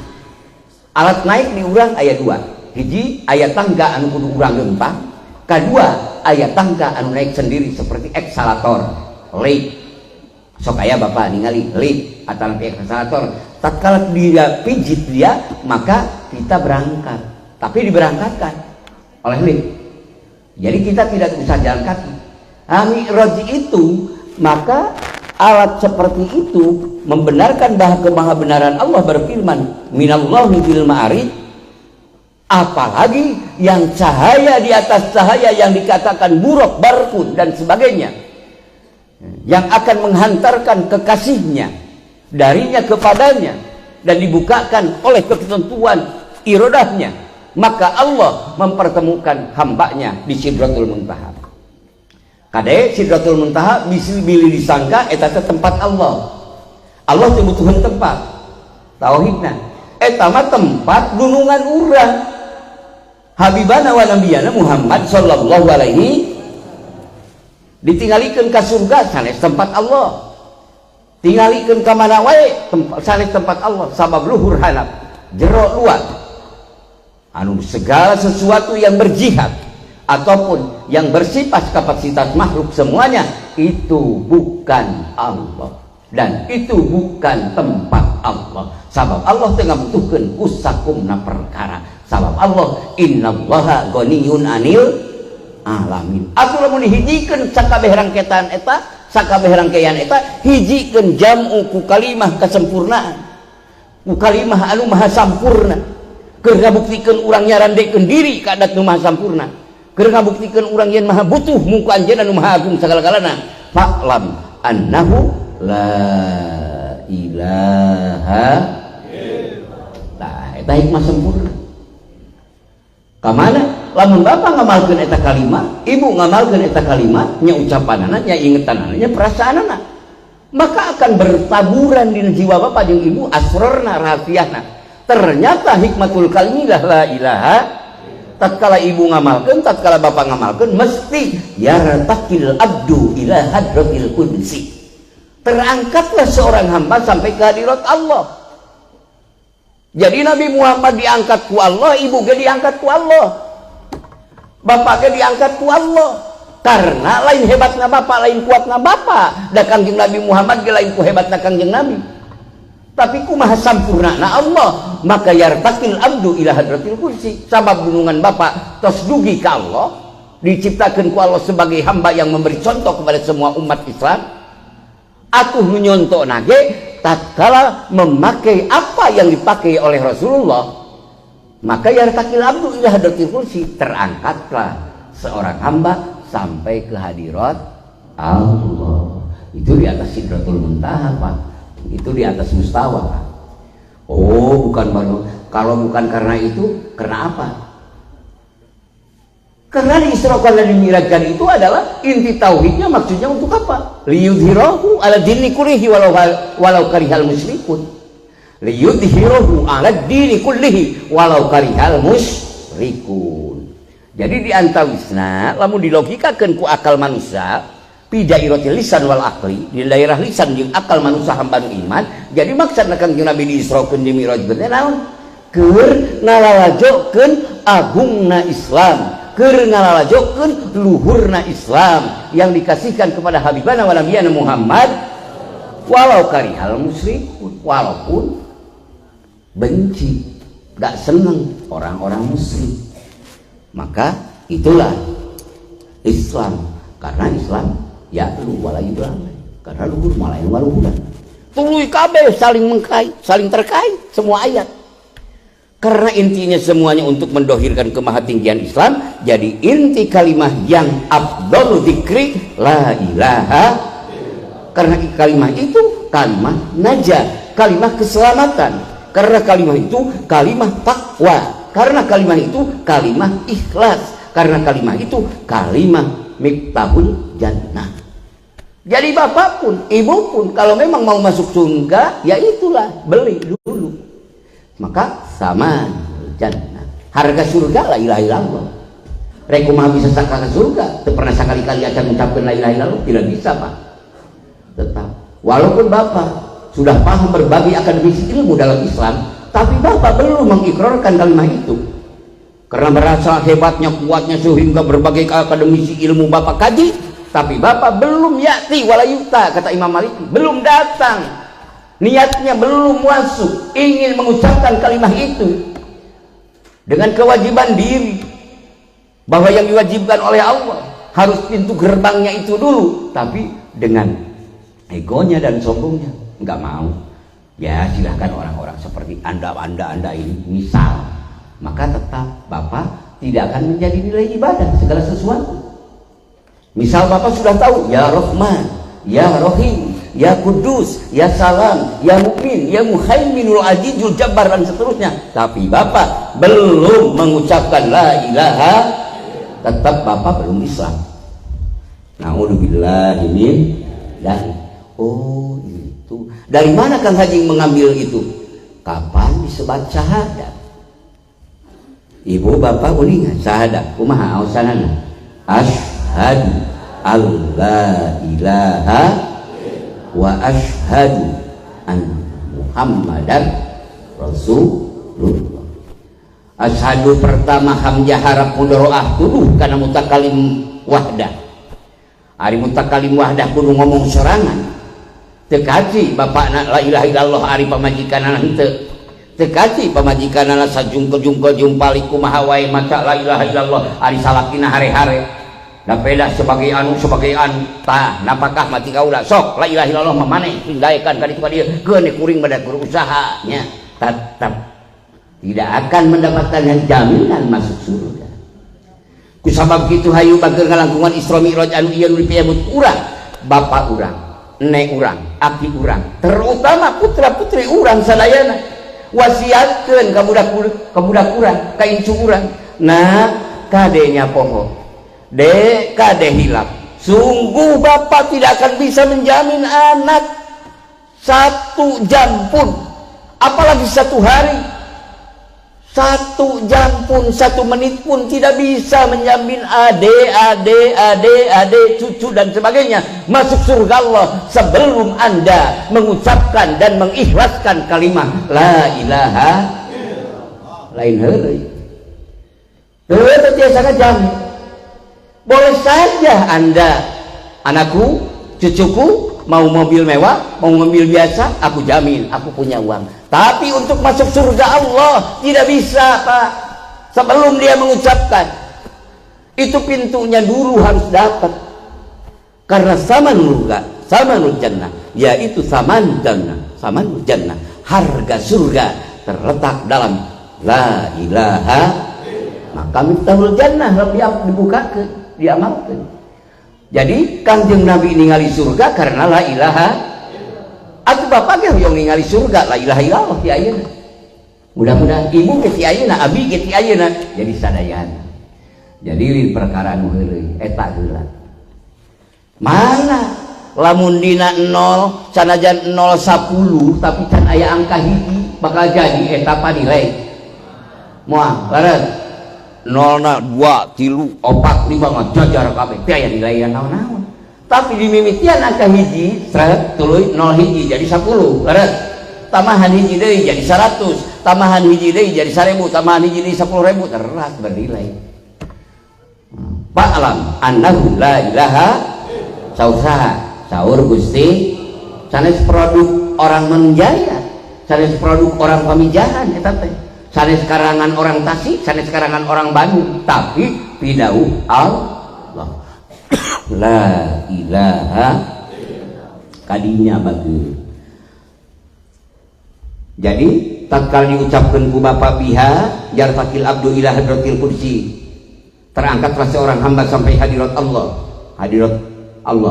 Alat naik di urang aya 2. Hiji aya tangga anu kudu urang gempang, kadua aya tangga anu naik sendiri seperti ekskalator, lift. Sok aya bapak ningali lift atau ekskalator, tatkala dia pijit dia maka kita berangkat, tapi diberangkatkan oleh lift. Jadi kita tidak bisa jalan kaki. Mi'raj itu, maka alat seperti itu membenarkan bahwa kemahabenaran Allah berfirman minallahi dzil ma'arij. Apalagi yang cahaya di atas cahaya yang dikatakan buruk, barkun dan sebagainya, yang akan menghantarkan kekasihnya darinya kepadanya dan dibukakan oleh ketentuan iradahnya, maka Allah mempertemukan hambanya di Sidratul Muntaha. Kade Sidratul Muntaha bila disangka eta tempat Allah. Allah teu butuhan tempat. Tauhidna eta mah tempat dunungan urang. Habibana wa nabiyana Muhammad sallallahu alaihi ditinggalikeun ka surga sanes tempat Allah. Tingalikeun ka mana wae sanes tempat Allah, sabab luhur hanap jero luar. Anu segala sesuatu yang berjihad ataupun yang bersifat kapasitas makhluk semuanya itu bukan Allah dan itu bukan tempat Allah. Sabab Allah tengah butuhkeun kusakumna perkara. Sabab Allah innallaha ghaniyun 'anil alamin. Atuh lamun dihijikeun sakabeh rangketan eta, sakabeh rangkaian eta hijikeun jam'u ku kalimah kasempurnaan. Ku kalimah anu maha sampurna. Keur ngabuktikeun urang nyarandekeun diri ka adat nu maha sampurna. Keur ngabuktikeun urang yen maha butuh muka anjeunna nu maha agung sagala-galana. Fa'lam annahu la ilaha illallah. Eta hikmah sempurna. Kamana lamun bapak ngamalkeun eta kalimat, ibu ngamalkeun eta kalimat, nya ucapanana, nya ingetanana, nya perasaanana, maka akan bertaburan di jiwa bapak jeung ibu asrorna rahasiana. Ternyata hikmatul kalimah la ilaha, tatkala ibu ngamalkeun, tatkala bapak ngamalkeun, mesti yartaqil abdu ila hadratil qudsi. Terangkatlah seorang hamba sampai ke hadirat Allah. Jadi Nabi Muhammad diangkat ku Allah, ibu ge diangkat ku Allah, bapak ge diangkat ku Allah. Karena lain hebatna bapak, lain kuatna bapak. Da Kangjeng Nabi Muhammad ge lain ku hebatna Kangjeng Nabi. Tapi ku maha sampurnana Allah, maka yartaqil abdu ila hadratil kursi. Sabab gunungan bapak tos dugi ka Allah, diciptakeun ku Allah sebagai hamba yang memberi contoh kepada semua umat Islam. Atuh nu nyontona ge tatkala memakai apa yang dipakai oleh Rasulullah, maka yartaqil abdu ila hadratil kursi, terangkatlah seorang hamba sampai ke hadirat Allah. Itu di atas Sidratul Muntaha, Pak. Itu di atas mustawa, Pak. Oh, bukan baru. Kalau bukan karena itu, karena apa? Karena diisrokan dan dimi'rajkan itu adalah inti tauhidnya, maksudnya untuk apa? Liyudhirahu ala dini kullihi walau karihal musyrikun. Liyudhirahu ala dini kullihi walau karihal musyrikun. Jadi di antawisna lamun dilogikakeun ku akal manusia, pidairatil lisan wal aqli, di daerah lisan jeung akal manusia hamba nu iman. Jadi maksudna Kangjeng Nabi diisrokeun dimi'rajkeun teh naon? Keur nalalajokeun agungna Islam, keur ngalalajokeun luhurna Islam yang dikasihkan kepada habibana wa nabiyana Muhammad walau karihal musyrikun, walaupun benci, gak seneng orang-orang musyrik. Maka itulah Islam, karena Islam ya lu wala yudlan, karena luhur malayan waluhuran. tuluy kabeh saling mengkait, saling terkait semua ayat. Karena intinya semuanya untuk mendohirkan kemahatinggian Islam. Jadi inti kalimah yang afdhalu dzikri la ilaha. Karena kalimah itu kalimah najah, kalimah keselamatan. Karena kalimah itu kalimah takwa. Karena kalimah itu kalimah ikhlas. Karena kalimah itu kalimah miftahul jannah. Jadi bapak pun, ibu pun kalau memang mau masuk surga, ya itulah, beli dulu. Maka sama jannah. Harga surga la ilaha illallah. Rek kumaha bisa sangka ke surga? Teu pernah sakali-kali acan mengucapkan la ilaha illallah, tidak bisa, Pak. Tetap. Walaupun bapak sudah paham berbagai akademisi ilmu dalam Islam, tapi bapak belum mengikrarkan kalimat itu. Karena merasa hebatnya, kuatnya sehingga berbagai akademisi ilmu bapak kaji, tapi bapak belum yati wala yuta, kata Imam Malik, belum datang, niatnya belum masuk, ingin mengucapkan kalimat itu dengan kewajiban diri bahwa yang diwajibkan oleh Allah harus pintu gerbangnya itu dulu, tapi dengan egonya dan sombongnya nggak mau. Ya silahkan orang-orang seperti anda ini misal, maka tetap bapak tidak akan menjadi nilai ibadah segala sesuatu. Misal bapak sudah tahu ya Rahman, ya Rahim, ya Kudus, ya Salam, ya Mukmin, ya Muhaiminul Azizul Jabbar dan seterusnya, tapi bapak belum mengucapkan la ilaha, tetap bapak belum Islam. Na'udzubillah min dzalik. Oh itu dari mana Kang Haji mengambil itu? Kapan disebat syahadat? Ibu bapak uningan syahadat kumaha ausanana? Asyhadu alla ilaha wa asyhadu anna Muhammadan Rasulullah. Asyhadu pertama hamzah harap mudharaah tuduh kana mutakalim wahdah. Ari mutakalim wahdah kudu ngomong sorangan. Teu kaji bapakna la ilaha illallah ari pamajikanana henteu. Teu kaji pamajikanana sajungkel-jungkel jumpali kumaha wae maca la ilaha illallah ari salakina hare-hare. Da peda sebagai anu tah napakah mati kaula sok la ilaha illallah mah maneh pindahkeun ka ditu ka dieu keun kuring bade berusaha nya tetap tidak akan mendapatkan yang jaminan masuk surga. Kusabab kitu hayu bageun ngalangkungan Isra Mi'raj anu ieu nu dipiyambut urang, bapak urang, nenek urang, aki urang, terutama putra-putri urang sadayana wasiatkeun ka budak urang, ka incu urang. Nah, kadenya poho, dek kade hilap. Sungguh bapak tidak akan bisa menjamin anak 1 jam pun, apalagi 1 hari. 1 jam pun, 1 menit pun tidak bisa menjamin adik, cucu dan sebagainya masuk surga Allah sebelum anda mengucapkan dan mengikhlaskan kalimat la ilaha lain heureuy. Teu tiasa ngajamin. Boleh saja anda, anakku, cucuku mau mobil mewah, mau mobil biasa, aku jamin aku punya uang. Tapi untuk masuk surga Allah tidak bisa, Pak. Sebelum dia mengucapkan itu, pintunya dulu harus dapat. Karena samanul jannah, yaitu samanul jannah, harga surga terletak dalam la ilaha. Maka miftahul jannah dibukakan, diamalkan. Jadi Kanjeng Nabi ningali surga karena la ilaha. Atuh bapak ge hoyong ningali surga la ilaha illallah ti ayeuna. Mudah-mudahan ibu ge ti ayeuna, abi ge ti ayeuna jadi sadayana. Jadi perkara nu heureuy eta heula. Mana lamun dina 0 sanajan 010 tapi can aya angka hiji bakal jadi eta nilai. Moal laras 0 2 3 4 5 mah jajar kabeh teh aya nilai naon-naon. Tapi di mimitian angka hiji seret tuluy 0 hiji jadi 10 laras. Tamahan hiji deui jadi 100, tamahan hiji deui jadi 1000, tamahan hiji deui 10.000 teras bernilai. Pak alam annahu la ilaha sausaha saur Gusti sanes produk orang menjaya, sanes produk orang pamijahan eta teh. Sanes karangan orang Tasik, sanes karangan orang Bandung, tapi pidauh Allah. La ilaha kadinya bageun. Jadi tatkala diucapkan ku Bapak biha yarfaqil abdu ila hadratil kursi, terangkatlah seorang hamba sampai hadirat Allah,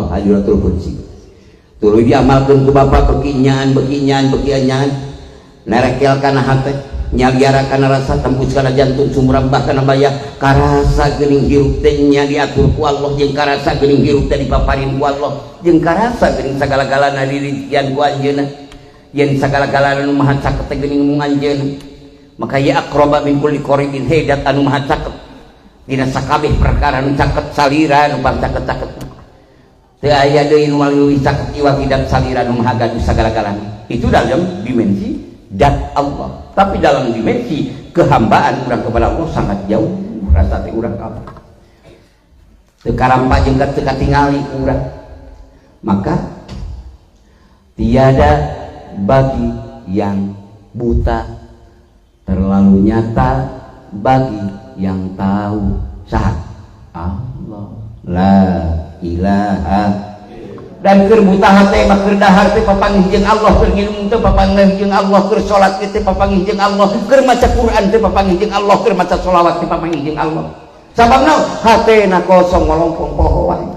hadiratul kursi. Tuluy diamalkan ku Bapak bekinyan nerekel kana hate, nyaliara kana rasa, tembus kana jantung, sumrambah kana bayah, karasa geuning hirup teh nya diatur ku Allah, jeung karasa geuning hirup teh dipaparin ku Allah, jeung karasa geuning sagala-galana dirijian ku anjeunna, yen sagala-galana nu maha caket teh geuning mung anjeunna. Maka ya aqraba min kulli qaribin hidat anu maha caket dina sakabeh perkara nu caket salira nu bang caket-caket. Teu aya deui nu leuwih caket iwak hidat salira nu maha gaduh sagala-galana. Itu dalam dimensi dat Allah. Tapi dalam dimensi kehambaan urang kepada Allah sangat jauh rasa teh urang ka Allah. Teu karampa jeung teu katingali urang. Maka tiada bagi yang buta terlalu nyata bagi yang tahu sah Allah la ilaha. Dan keur buta hate mah keur dahar teh papanggih jeung Allah, keur nginum teh papanggih jeung Allah, keur salat teh papanggih jeung Allah, keur maca Quran teh papanggih jeung Allah, keur maca sholawat teh papanggih jeung Allah. Sabab naon? Hatena kosong ngolompong poho wae.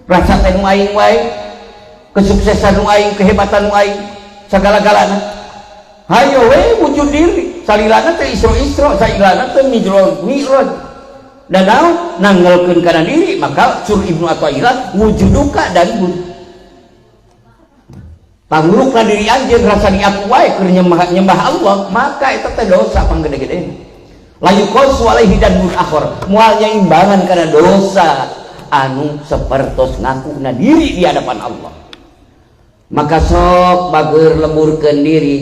Rasa teh nu aing wae, kesuksesan nu aing, kehebatan nu aing, sagala-galana. Hayo we wujud diri. Salilana teh isra-isra, salilana teh mi'raj. Dan naon nanggalkeun kana diri, maka Sur Ibnu Athaillah wujuduka dan tanglukna diri anjeun rasa diaku wae keur nyembah Allah, maka eta teh dosa panggede-gede. Layu qasu alaihi danbun akhir, moal nyaimbangan kana dosa anu sapertos ngakuna diri di hadapan Allah. Maka sok bageur lemurkeun diri,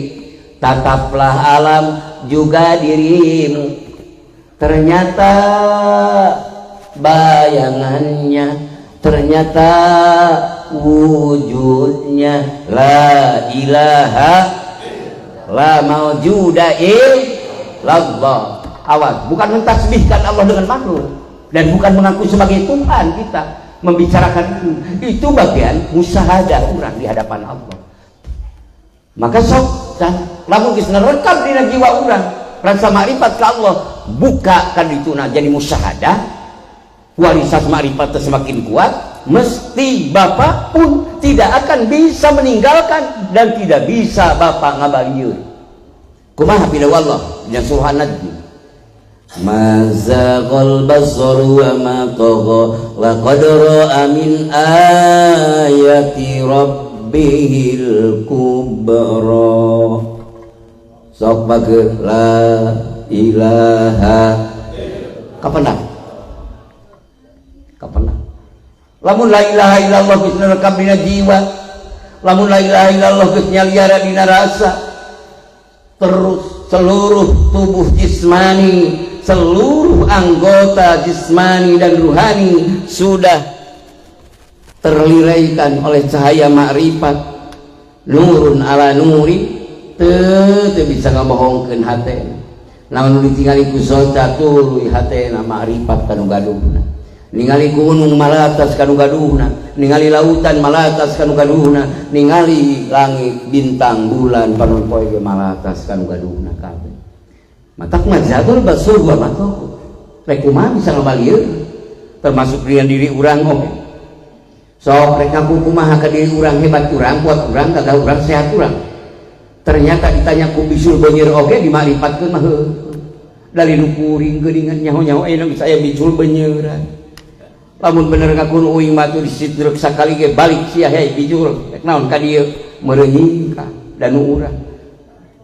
tataplah alam juga dirimu. Ternyata bayangannya, ternyata wujudnya la ilaha la maujuda illallah. Awas, bukan mentasbihkan Allah dengan makhluk dan bukan mengaku sebagai Tuhan kita membicarakan itu bagian musyahadah orang di hadapan Allah. Maka sok lamun geus nerekam dina jiwa urang rasa makrifat ke Allah, buka kan dituna jadi musyahadah, kualitas makrifat semakin kuat, mesti Bapak pun tidak akan bisa meninggalkan dan tidak bisa Bapak ngabalieur. Kumaha bidaw Allah yang surah An-Najm, mazaghal basaru wa ma tagha laqad ra'a min ayati rabbihil kubra. Sok bageun la ilaha kapenang lamun la ilaha illallah geus nerekam dina jiwa, lamun la ilaha illallah geus nyaliara dina rasa, terus seluruh tubuh jismani, seluruh anggota jismani dan ruhani sudah terliraikan oleh cahaya makrifat, nurun ala nuri. Teu bisa ngabohongkeun hatena. Namun ditingali ku soca tuluy hatena makrifat kanu gaduhna. Ningali gunung malatas kanu gaduhna, ningali lautan malatas kanu gaduhna, ningali langit bintang bulan panon poe ge malatas kanu gaduhna kabeh. Matak mazhabul basur wa matok. Rek kumaha bisa ngabalieun? Termasuk diri urang oge. Sok rek ngaku kumaha ka diri urang, hebat urang, kuat urang, gagah urang, sehat urang. Ternyata ditanya ku bisul beunyeur oge dimakrifantkeun mah heuh. Dari nu kuring geuningan nyaho-nyaho aya geus aya bisul beunyeurang. Lamun bener ngaku uing matu disidruk sakali ge balik sia hei bijul rek naon ka dieu merenying ka danu urang.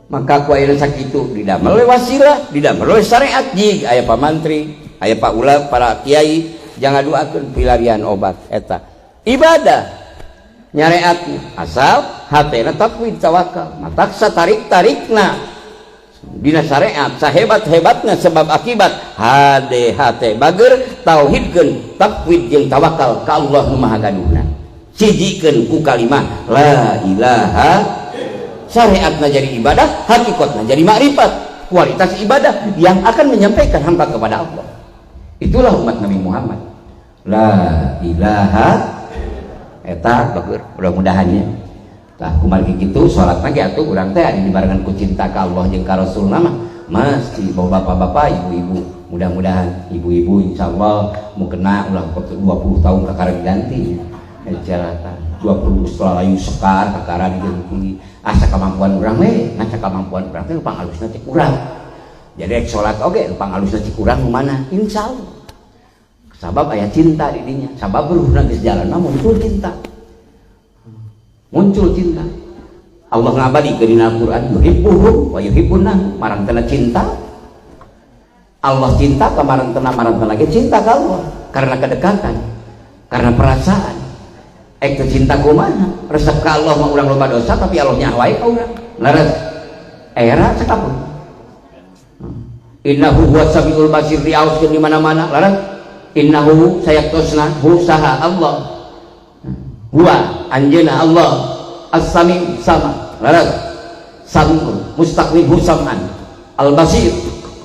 Maka ku aya sakitu didamel we wasilah, didamel we syariat jig aya pamantri, aya pak ulama, para kiai jangan doakeun pilarian obat eta. Ibadah nyareatna asal hatena taqwid tawakal, matak satarik-tarikna dina syariat sahebat-hebatna sebab akibat hade hate bageur tauhidkeun taqwid jeung tawakal ka Allah nu maha gaduhna, sijikeun ku kalimah la ilaha. Syariatna jadi ibadah, hakikatna jadi makrifat, kualitas ibadah yang akan menyampaikan hamba kepada Allah. Itulah umat Nabi Muhammad. La ilaha eta bageur mudah-mudahannya Tah kumaha kitu salat lagi atuh urang teh adi dibarengan ku cinta ka Allah jeung ka Rasul nama mesti bawa bapak-bapak ibu-ibu mudah-mudahan ibu-ibu insyaallah mau kena ulah 20 tahun kakara diganti jaratan 20 setelah layu sekar kakara diganti asa kemampuan urang we ngaca kemampuan urang teh pangalusna cek urang jadi rek salat oge pangalusna cek urang mana insyaallah sabab aya cinta di dinya sabab ruhna geus jalan mah muncul cinta Allah ngabadikeun dina Al-Qur'an yuhibbuhum wa yuhibbuna marantana cinta Allah cinta ka marantana ge cinta ka Allah karena kedekatan karena perasaan teu cinta kumaha resep ka Allah mah urang loba dosa tapi Allah nya wae ka urang laras era sakapun innahu huwas samiul basir diaoskeun di mana-mana laras innahu sayaqtosna hu saha Allah huwa anjeuna Allah as-sami sama laras samiul mustaqribu sam'an al-basir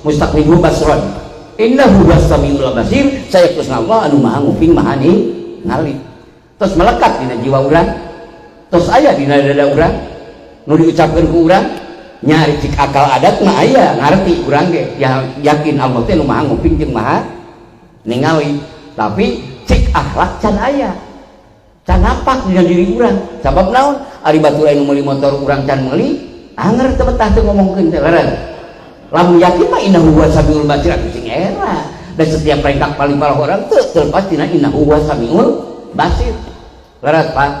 mustaqribu basron innahu huwas samiul basir sayaqtosna Allah anu maha nguping maha ningali terus melekat dina jiwa urang terus aya dina dada urang nu diucapkeun ku urang nyari cik akal adat mah aya ngarti urang ge ya yakin Allah teh nu maha nguping jeung maha ningali tapi cik akhlak can aya can napak dina diri urang sabab naon ari batur anu meuli motor urang can meuli anger teu betah teu ngomongkeun teh laran lamun yakin mah innahu huwas samiul basir atuh sing era dan setiap peringkat paling parah orang teu terlepas dina innahu huwas samiul basir laras Pak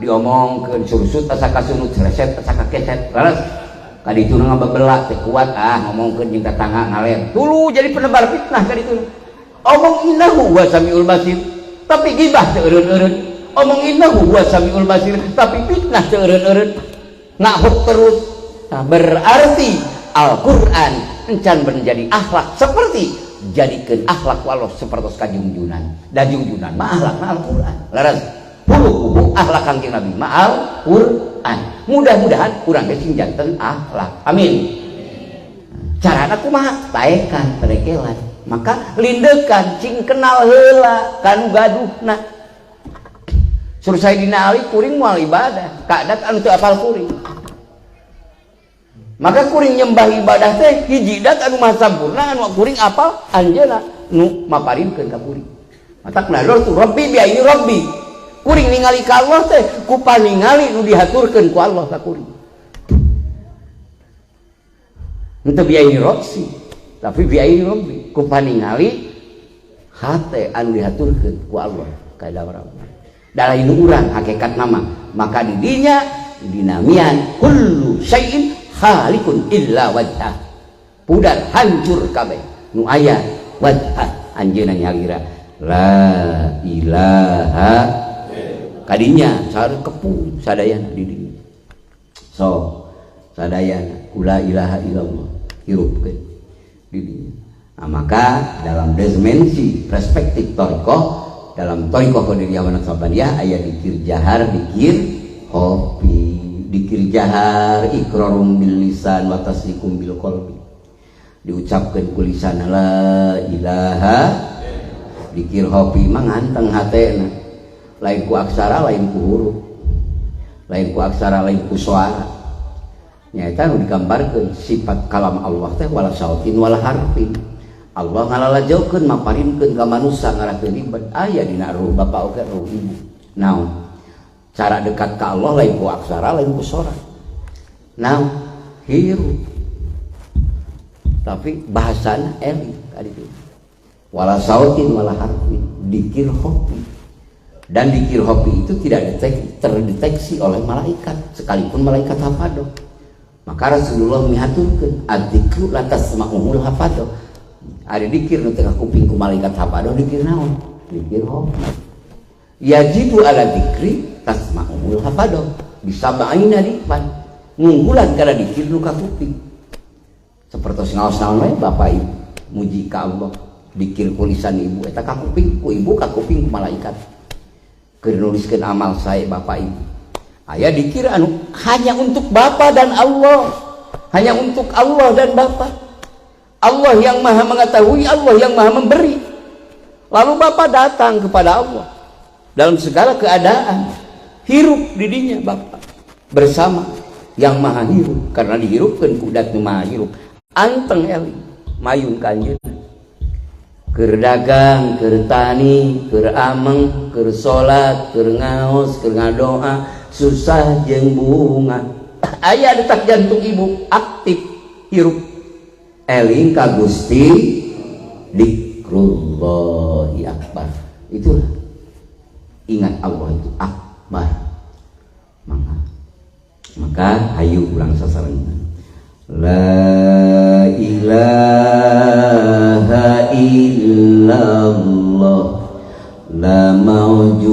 diomongkeun surusut asa kasunut sleset asa kakeset laras kaditu ngababela teh kuat ngomongkeun jeung tetangga ngaler tulu jadi penebar fitnah kaditu omong innahu huwas samiul basir tapi gibah teu eureun-eureun omong innahu huwas samiul basir tapi fitnah teu eureun-eureun ngahuk terus nah, berarti Al-Qur'an encan menjadi akhlak seperti jadikeun akhlak Allah sapertos kajungjunan da jungjunan mah akhlakna Al-Qur'an laras puluh akhlak Kangjeng Nabi mah Al-Qur'an mudah-mudahan urang ge sing janten akhlak amin carana kumaha taekan perekelan maka lindekan cing kenal heula kanu gaduhna suruh Sayyidina Ali kuring moal ibadah kadat anu teu apal kuring maka kuring nyembah ibadah teh hiji dat anu maha sampurna anu kuring apal anjeunna nu maparinkeun ka kuring matak nador tu Rabbi bi aini Rabbi kuring ningali ka Allah teh ku paningali nu dihaturkeun ku Allah ka kuring henteu bi aini Rabbi tapi bi aini Rabbi ku paningali hate anu dihaturkeun ku Allah ka dalam da lain urang hakikat nama maka di dinya dinamian kullu syai'in halikun illa wajhah pudar hancur kabeh nu aya wajhah anjeunna nyagira la ilaha kadinya sare kepu sadayana di dinya so sadayana la ilaha illallah hirupkeun di dinya nah, maka dalam dimensi perspektif thariqah dalam thariqah qadiriyah wa naqsabandiyah aya dikir jahar dikir khofi dikir jahar iqrarum bil lisan wa tasdiqum bil qalbi diucapkeun ku lisan la ilaha dikir hopi mah nganteng hatena lain ku aksara lain ku huruf lain ku aksara lain ku suara nyaeta nu digambarkeun sifat kalam Allah teh wala sautin wala harfin Allah ngalalajaukeun maparinkeun ka manusia ngarakeun ibad aya dina ruh bapa oge ruh ibu naon cara dekat ke Allah lain ku aksara lain ku suara nah hirup tapi bahasana elit kaditu wala sautin wala harfin dikir hopi dan dikir hopi itu tidak terdeteksi oleh malaikat sekalipun malaikat hafadoh maka Rasulullah mihaturkeun adzikru la tasma'ul hafadoh ada dikir nu teu kuping ku malaikat hafadoh dikir naon dikir hopi yajibu ala dikri tasma'ul hafadoh bisa ba'ina dipan ngunggulan kana dikir nu ka kuping sapertos ngaos-naon wae bapak ibu muji ka Allah dikir ku lisan ibu eta ka kuping ku ibu ka kuping ku malaikat keur nuliskeun amal sae bapak ibu aya dikir anu hanya untuk bapak dan Allah hanya untuk Allah dan bapak Allah yang maha mengetahui Allah yang maha memberi lalu bapak datang kepada Allah dalam segala keadaan hirup didinya bapak bersama yang maha hirup karena dihirupkan kudat nu maha hirup anteng eling mayun kanjeun keur dagang keur tani keur ameng keur salat keur ngaos keur ngadoa susah jeung bunga aya detak jantung ibu aktif hirup eling ka Gusti dzikrullahi akbar itulah ingat Allah itu akbar maka ayo ulang sasaran la ilaha illallah la mawjuda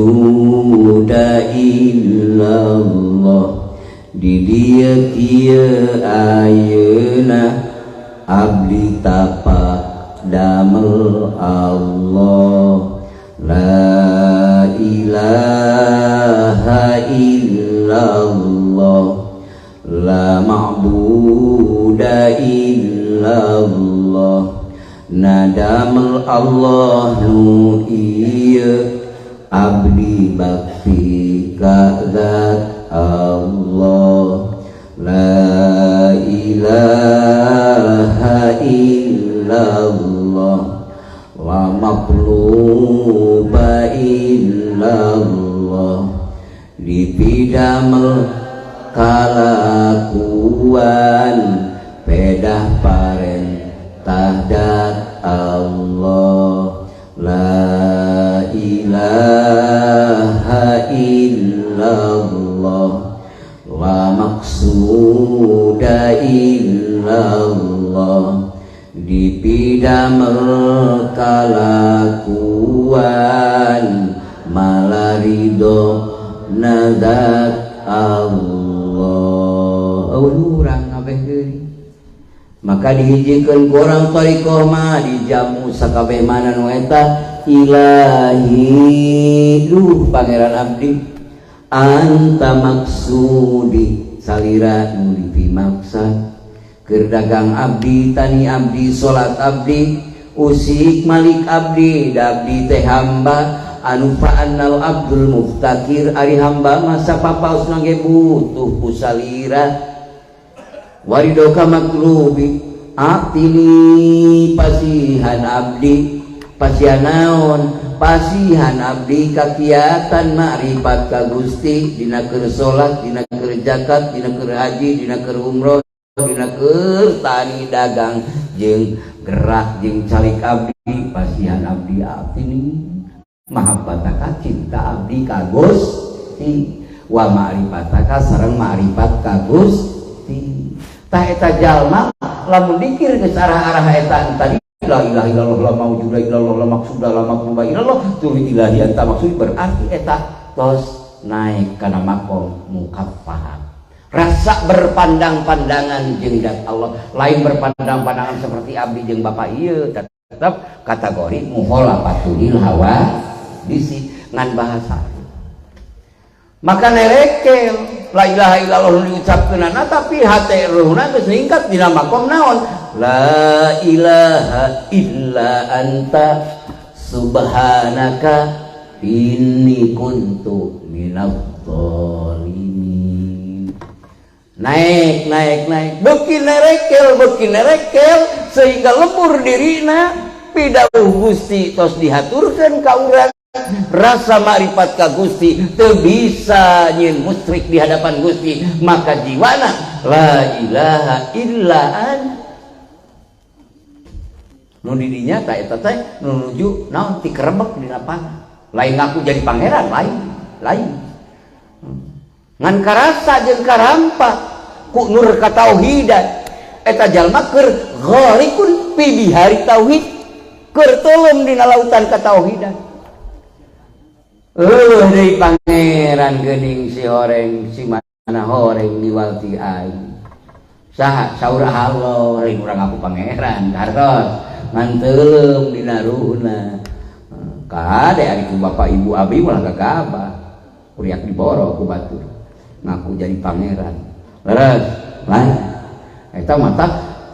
illallah di dia kieu ayeuna abdi tapak damel Allah la ilaha illallah la ma'buda illallah nadamel Allah nu ieu abdi bakti ka zat Allah la ilaha illallah la maqluba illallah dipidamel kalakuan pedah parentah dat Allah la ilaha illallah la maqsuda illallah dipidamel kalakuan malarido nadat Allah urang kabeh geuning maka dihijikeun ku urang thariqah mah dijamu sakabeh mana nu eta ilahi duh pangeran abdi anta maksudi salira nu dipimaksad keur dagang abdi tani abdi salat abdi usik malik abdi dabdi teh hamba anu fa'annal abdul muftakir ari hamba masa papaus nangge butuh ku salira waridoka maklubi atini pasihan abdi pasihan naon pasihan abdi kakiatan makrifat ka Gusti dina keur salat dina keur zakat dina keur haji dina keur umroh dina keur tani dagang jeung gerak jeung calik abdi pasihan abdi atini mahabbataka cinta abdi ka Gusti wa ma'rifataka sareng ma'rifat ka Gusti tah eta jalma lamun dikir geus arah-arah eta tadi la ilaha illallah la maujuda illallah la maqsuda la maqluba illallah tuluy ilahi anta maksud berarti eta tos naik kana makom mukaffah rasa berpandang-pandangan jeung zat Allah lain berpandang-pandangan seperti abdi jeung bapak ieu tetap kategori mukhalafatul hawa bisi ngan bahasa maka nerekel la ilaha illallah diucapkeunana tapi hate ruhna geus ningkat dina makom naon la ilaha illa anta subhanaka inni kuntu minadh dhalimin naik beuki nerekel sehingga lembur dirina pidawuh Gusti tos dihaturkeun ka urang rasa makrifat ka Gusti teu bisa nyeun musyrik di hadapan Gusti maka jiwana la ilaha illa an nu didinya ta eta teh nuju naon ti kerebek dina panah lain ngaku jadi pangeran lain ngan karasa jeung karampa ku nur katauhidan eta jalma keur gharikun fi bihari tauhid keur teuleum dina lautan katauhidan deui pangeran geuning si horeng si mana horeng diwalti aing saha saurah Allah lain urang aku pangeran karos ngan teuleum dina ruhna kade ari ku bapak ibu abi ulah gagabah uriak diboro ku batur ngaku jadi pangeran leres lain eta mata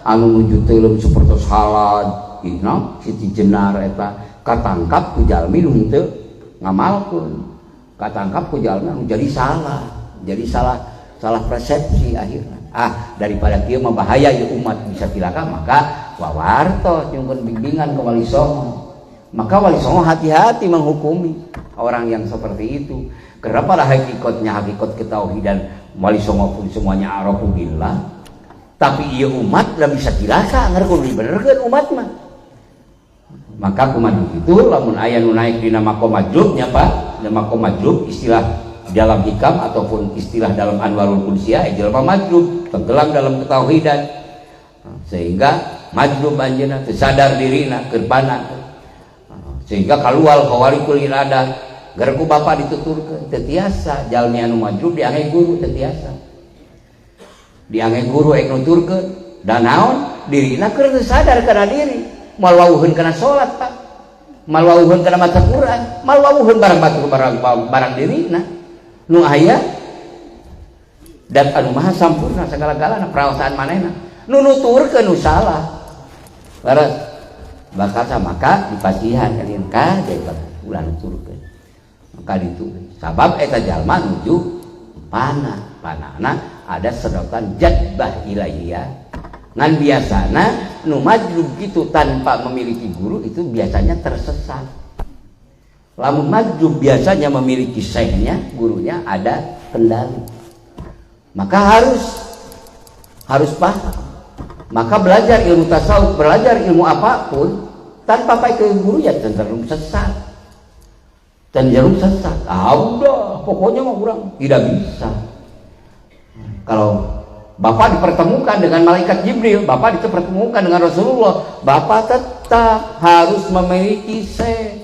anu nuju teuleum sapertos halad ina siti jenar eta katangkap ku jalmi nu teu ngamalkeun katangkap ku jalmi anu jadi salah salah persepsi akhirnya. Daripada dia membahayai umat bisa cilaka, maka wawarto nyungkeun bimbingan ke Wali Songo. Maka Wali Songo hati-hati menghukumi orang yang seperti itu. Karena pada hakikatnya hakikat ketauhidan Wali Songo pun semuanya arafu billah. Tapi ieu umat lah bisa cilaka ngarep dibenerkeun umat mah. Maka kumaha itu lamun aya nu naik dina maqam majlub nya Pak, dina maqam majlub istilah dalam hikam ataupun istilah dalam Anwarul Qudsiyah jelema majlub tenggelam dalam ketauhidan sehingga majlub anjeunna teu sadar dirina keur pana sehingga kalual kawalikul iradah gara ku bapa dituturkeun teu tiasa jalmi anu majlub diangge guru teu tiasa diangge guru ek nuturkeun dan naon dirina keur teu sadar kana diri moal wawuheun kana salat Pak moal wawuheun kana maca Quran moal wawuheun barang batur barang dirina nu aya dan anu maha sampurna segala-galana perasaan manehna nu nuturkeun nu salah laras bakal maka dipasihan kalian ka jadi ulah nuturkeun maka ditulis sabab eta jalma nuju panana ada sedotan jadbah ilahiyah ngan biasana nu majlub gitu tanpa memiliki guru itu biasanya tersesat. Lamun majlub biasanya memiliki syekhnya, gurunya ada kendali. Maka harus paham. Maka belajar ilmu tasawuf, belajar ilmu apapun tanpa pakai ke guru ya cenderung sesat. Cenderung sesat. Udah, pokoknya mah kurang tidak bisa. Kalau Bapak dipertemukan dengan malaikat Jibril, Bapak dipertemukan dengan Rasulullah, Bapak tetap harus memiliki syekh.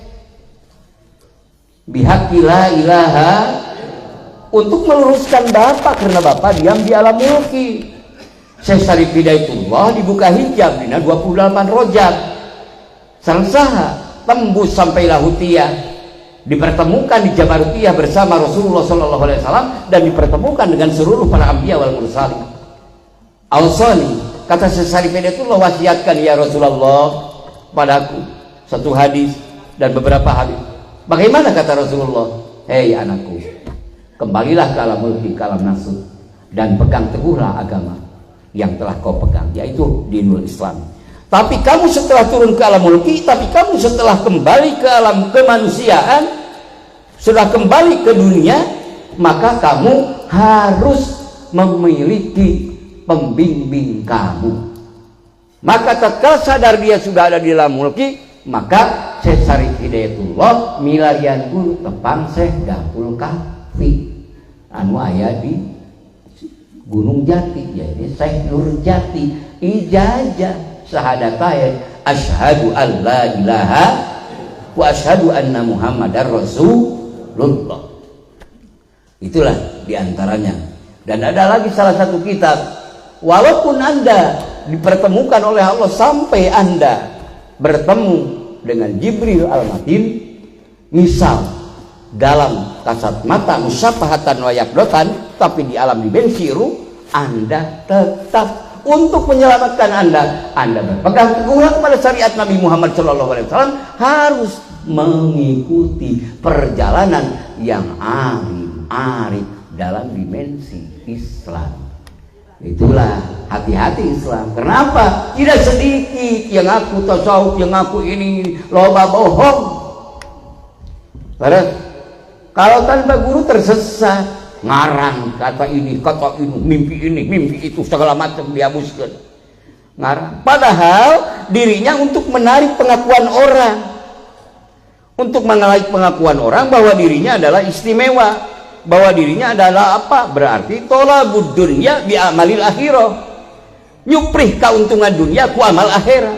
Bihaqi la ilaha untuk meluruskan Bapak karena Bapak diam di alam mulki. Syekh Syarif Hidayatullah dibuka hijab dina 28 Rajab. Sangsaha tembus sampai Lahutiyah. Dipertemukan di Jabarutiyah bersama Rasulullah sallallahu alaihi wasallam dan dipertemukan dengan seluruh para anbiya wal mursalin. Ausani kata Syekh Syarif Hidayatullah wasiatkan ya Rasulullah padaku satu hadis dan beberapa hadis. Bagaimana kata Rasulullah? Hei anakku, kembalilah ke alam mulki, ke alam nasut dan pegang teguhlah agama yang telah kau pegang, yaitu dinul Islam. Tapi kamu setelah turun ke alam mulki, tapi kamu setelah kembali ke alam kemanusiaan, sudah kembali ke dunia, maka kamu harus memiliki pembimbing kamu. Maka tatkala sadar dia sudah ada di alam mulki, maka Syekh Syarif Hidayatullah milarian guru tepang Syekh Dapul Kahfi anu aya di Gunung Jati, jadi Syekh Nur Jati ijazah syahadatain asyhadu an la ilaha wa asyhadu anna muhammadar rasulullah. Itulah diantaranya. Dan ada lagi salah satu kitab, walaupun Anda dipertemukan oleh Allah sampai Anda bertemu dengan Jibril al-Matin, misal dalam kasat mata musyafahatan wa yakdotan, tapi di alam dimensi ruh, Anda tetap untuk menyelamatkan Anda berpegang teguh kepada syariat Nabi Muhammad SAW, harus mengikuti perjalanan yang arif dalam dimensi Islam. Itulah hati-hati Islam. Kenapa? Tidak sedikit yang aku tasawuf, yang aku ini loba bohong. Karena kalau tanpa guru tersesat, ngarang kata ini, mimpi itu segala macam dihapuskan. Ngarang. Padahal dirinya untuk menarik pengakuan orang, untuk menarik pengakuan orang bahwa dirinya adalah istimewa. Bahwa dirinya adalah apa? Berarti tolabud dunya bi amalil akhirah. Nyuprih keuntungan dunia ku amal akhirat.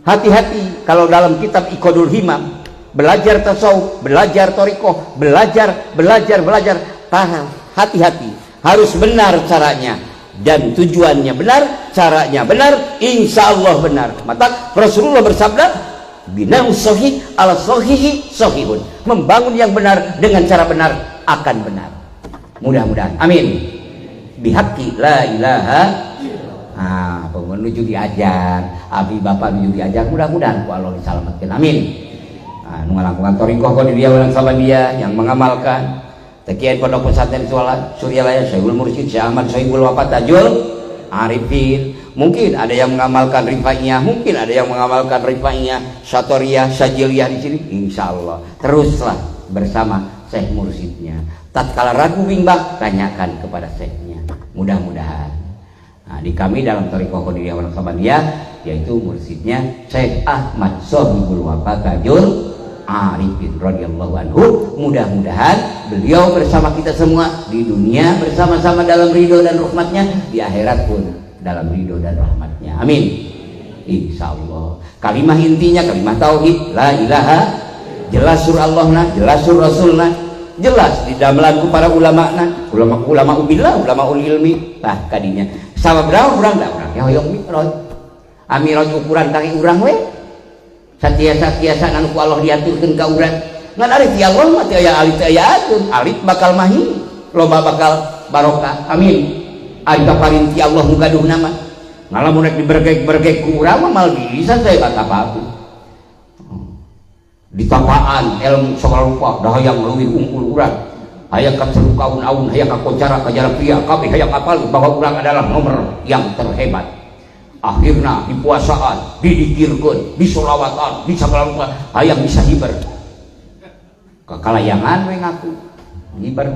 Hati-hati kalau dalam kitab Iqadul Himam, belajar tasawuf, belajar thariqah, belajar. Tahan, hati-hati. Harus benar caranya dan tujuannya benar, caranya benar, insya Allah benar. Maka Rasulullah bersabda, bina'u sahih ala sahihi sahihun. Membangun yang benar dengan cara benar akan benar. Mudah-mudahan. Amin. Bihaqqi la ilaha. Menuju diajar, abi bapak menuju diajar. Mudah-mudahan ku Allah diselamatkan. Amin. Nu ngalakukan thariqah ka dia orang sama dia yang mengamalkan Tekian Pondok Pesantren Suryalaya Syekhul Mursyid Syekh Ahmad Sohibul Wafat Tajul Arifin. Mungkin ada yang mengamalkan rifaiyah, mungkin ada yang mengamalkan rifaiyah, syatoriyah, sajiliyah di sini. Insya Allah teruslah bersama Syekh Mursyidnya. Tatkala ragu bimbang, tanyakan kepada Syekhnya. Mudah-mudahan. Nah, di kami dalam Thariqah Qadiriyah wal Naqsabandiyah yaitu mursyidnya Syekh Ahmad Sohibul Wafat Tajul Arifin radhiyallahu anhu. Mudah-mudahan beliau bersama kita semua di dunia bersama-sama dalam ridho dan rahmatnya, di akhirat pun dalam ridho dan rahmatnya. Amin. Insyaallah. Kalimah intinya kalimah tauhid, la ilaha, jelas sur Allahna, jelas sur Rasulna, jelas di dalam para ulama-na, ulama ubillah, ulama ul ilmi. Tah kadinya sama berapa urang da urang ya hoyong mikroj. Amiroj ukuran kaki urang we. Satiasa anu ku Allah diaturkeun ka urang. Ngan ari ti Allah mah teu aya alit teu aya atur. Alit bakal mahi, loba bakal barokah. Amin. Ari paparin ti Allah nu gaduhna mah. Ngalamun rek dibergek-bergek ku urang mah mal bisa saya kata apa. Ditapaan ilmu soal rupa dah hayang leuwih unggul urang. Hayang ka seru kaun-aun, hayang ka kocara ka jarak pria, kabeh hayang apal bahwa urang adalah nomor yang terhebat. Akhirnya di puasaan, didikirkan, di solawatan, di segala rupa hayang bisa hiber kekalayangan we ngaku hiber.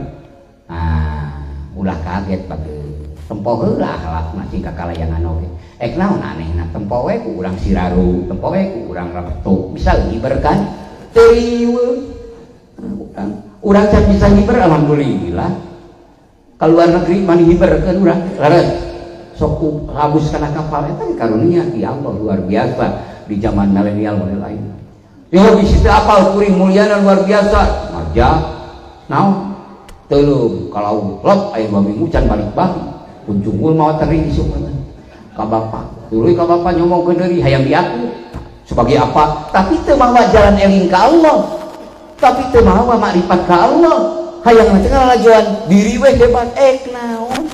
Nah ulah kaget bagi tempo heula halak masih kekalayangan oge. Naon anehna tempo we ku urang Siraru, tempo we ku urang Rapetuk bisa hiber kan teu urang can bisa hiber alhamdulillah. Ka luar negeri mani hiberkeun urang laras sok habus kana kapal eta karunia ti Allah luar biasa di zaman milenial model lain. Yo di situ apal kuring mulyana luar biasa. Aja naon teuleum kalau lep aya minggu can balik bahi. Kunjungul mawa teri isuk ka bapa. Tuluy ka bapa nyomongkeun deui hayang diaku sebagai apa? Tapi teu mawa jalan eling ka Allah. Tapi teu mawa makrifat ka Allah. Hayang teh ngalajuan diri we hebat naon?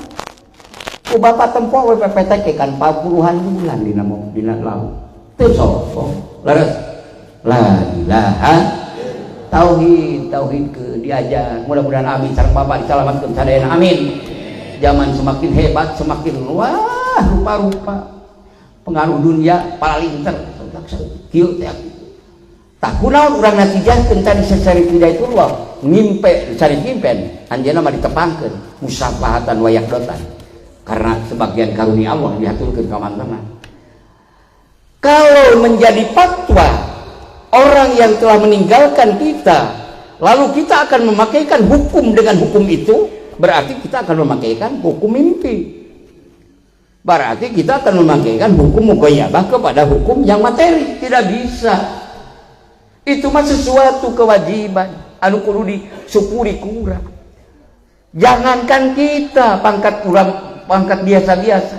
Ku bapak tempo we PPT kan 40-an bulan dina laut. Teu sopo. Leres. La ilaha tauhid ke diajar. Mudah-mudahan amin sareng bapak disalamatkeun sadayana. Amin. Zaman semakin hebat, semakin wah rupa-rupa. Pengaruh dunia palinter. Kieu teh. Tak kunaon urang natijahkeun tadi sesari Hidayatullah ngimpe sari ngimpen anjeunna mah ditepangkeun musafahatan wayak dotan. Karena sebagian karunia Allah diaturkeun ka mantena. Kalau menjadi fatwa orang yang telah meninggalkan kita, lalu kita akan memakaikan hukum dengan hukum itu, berarti kita akan memakaikan hukum mimpi. Berarti kita akan memakaikan hukum mughayyabah kepada hukum yang materi. Tidak bisa. Itu mah sesuatu kewajiban anu kudu disyukuri ku urang. Jangankan kita pangkat biasa-biasa.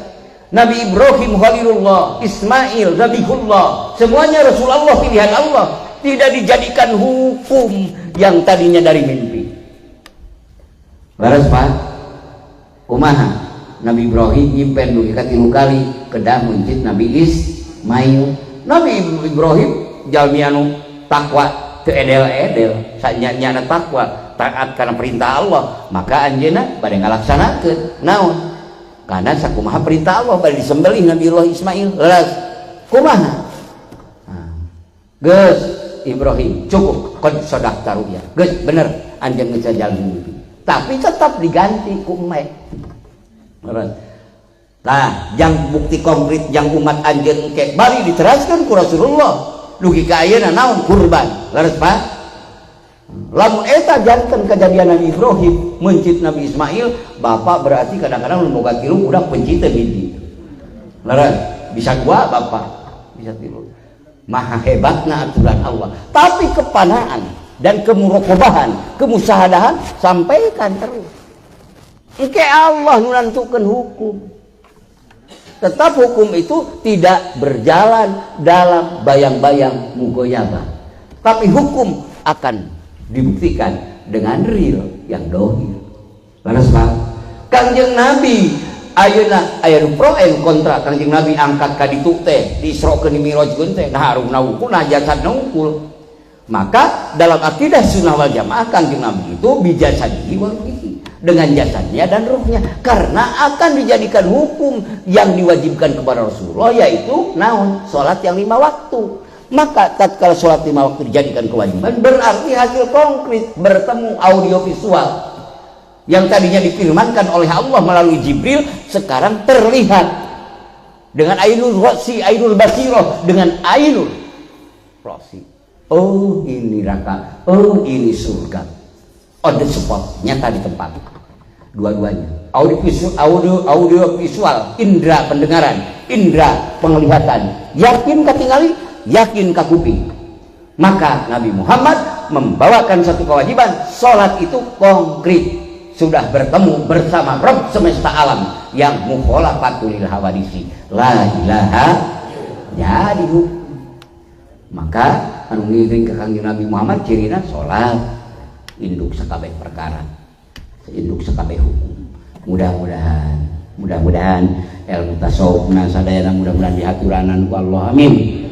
Nabi Ibrahim Khalilullah, Ismail Zabihullah, semuanya Rasulullah pilihan Allah, tidak dijadikan hukum yang tadinya dari mimpi. Baras Pak, kumaha Nabi Ibrahim nyimpen dugi ka 3 kali kedah muncit Nabi Ismail. Nabi Ibrahim jalmi anu takwa teu edel-edel, sanyana takwa taat karena perintah Allah, maka anjeunna bade ngalaksanakeun naon? Karena sakumaha perintah Allah bade disembelih Nabiullah Ismail. Lelas kumaha? Geus Ibrahim cukup qad sadaqta ruya. Geus bener anjeun geus jalmi mimpi. Tapi tetap diganti ku emek. Lelas. Nah, yang bukti konkret yang umat anjeun engke bari diteraskeun ku Rasulullah. Dugi ka ayeuna naon kurban. Leres Pak? Lamun eta janten kejadian Nabi Ibrahim mencit Nabi Ismail, bapak berarti kadang-kadang boga tilu udah pencit hiji. Leres, bisa 2 bapak, bisa 3. Maha hebatna aturan Allah. Tapi kepanaan dan kemurokobahan, kemusahadahan sampaikan terus. Engke Allah nu nantukeun hukum. Tetap hukum itu tidak berjalan dalam bayang-bayang mughayyabah. Tapi hukum akan dibuktikan dengan real yang dohir. Laras Pak, Kangjeng Nabi ayeuna aya nu pro aya nu kontra. Kangjeng Nabi angkat ka ditu teh, diisrokeun di Mi'rajkeun teh, nah haruna wukul nah jasad nungkul. Maka dalam akidah sunnah wal jamaah Kanjeng Nabi itu bijasadihi wa ruhihi, dengan jasadnya dan ruhnya, karena akan dijadikan hukum yang diwajibkan kepada Rasulullah, yaitu naon, sholat yang 5 waktu. Maka tatkala sholat 5 waktu dijadikan kewajiban, berarti hasil konkret, bertemu audiovisual yang tadinya difirmankan oleh Allah melalui Jibril, sekarang terlihat dengan ainul rosi, ainul basiroh, dengan ainul rosi. Oh ini neraka, oh ini surga, on the spot, nyata di tempat. Dua-duanya, audio visual, indera pendengaran, indera penglihatan, yakin ketinggali, yakin ke kuping. Maka Nabi Muhammad membawakan satu kewajiban, sholat itu konkret, sudah bertemu bersama Rabb semesta alam yang mukhalafatul lil hawadisi, la ilaha, jadi hukum. Maka anu ngiring ke Kanjeng Nabi Muhammad cirina sholat, induk sakabeh perkara, induk sakabeh hukum. Mudah-mudahan ilmu tasawufna sadayana mudah-mudahan dihaturanan ku Allah, amin.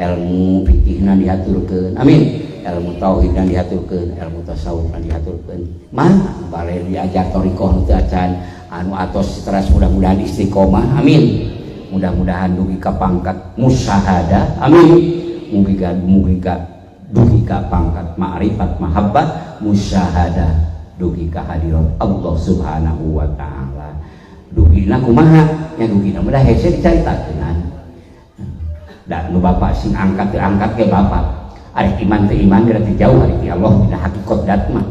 Ilmu fikihna dihaturkeun, amin. Ilmu tauhidna dihaturkeun, ilmu tasawufna dihaturkeun. Mah bale diajar thariqah teu acan anu atos teras, mudah-mudahan istiqomah, amin. Mudah-mudahan dugi ka pangkat musyahadah, amin. Mugi ka pangkat ma'rifat mahabbah musyahadah, dugi ka hadirat Allah subhanahu wa ta'ala. Dugina kumaha nya, dugina mudah hese dicaritakeun. Da nu bapak sing angkat ke bapak, ari iman teh iman berarti jauh ari Allah dina hakikat dat mah.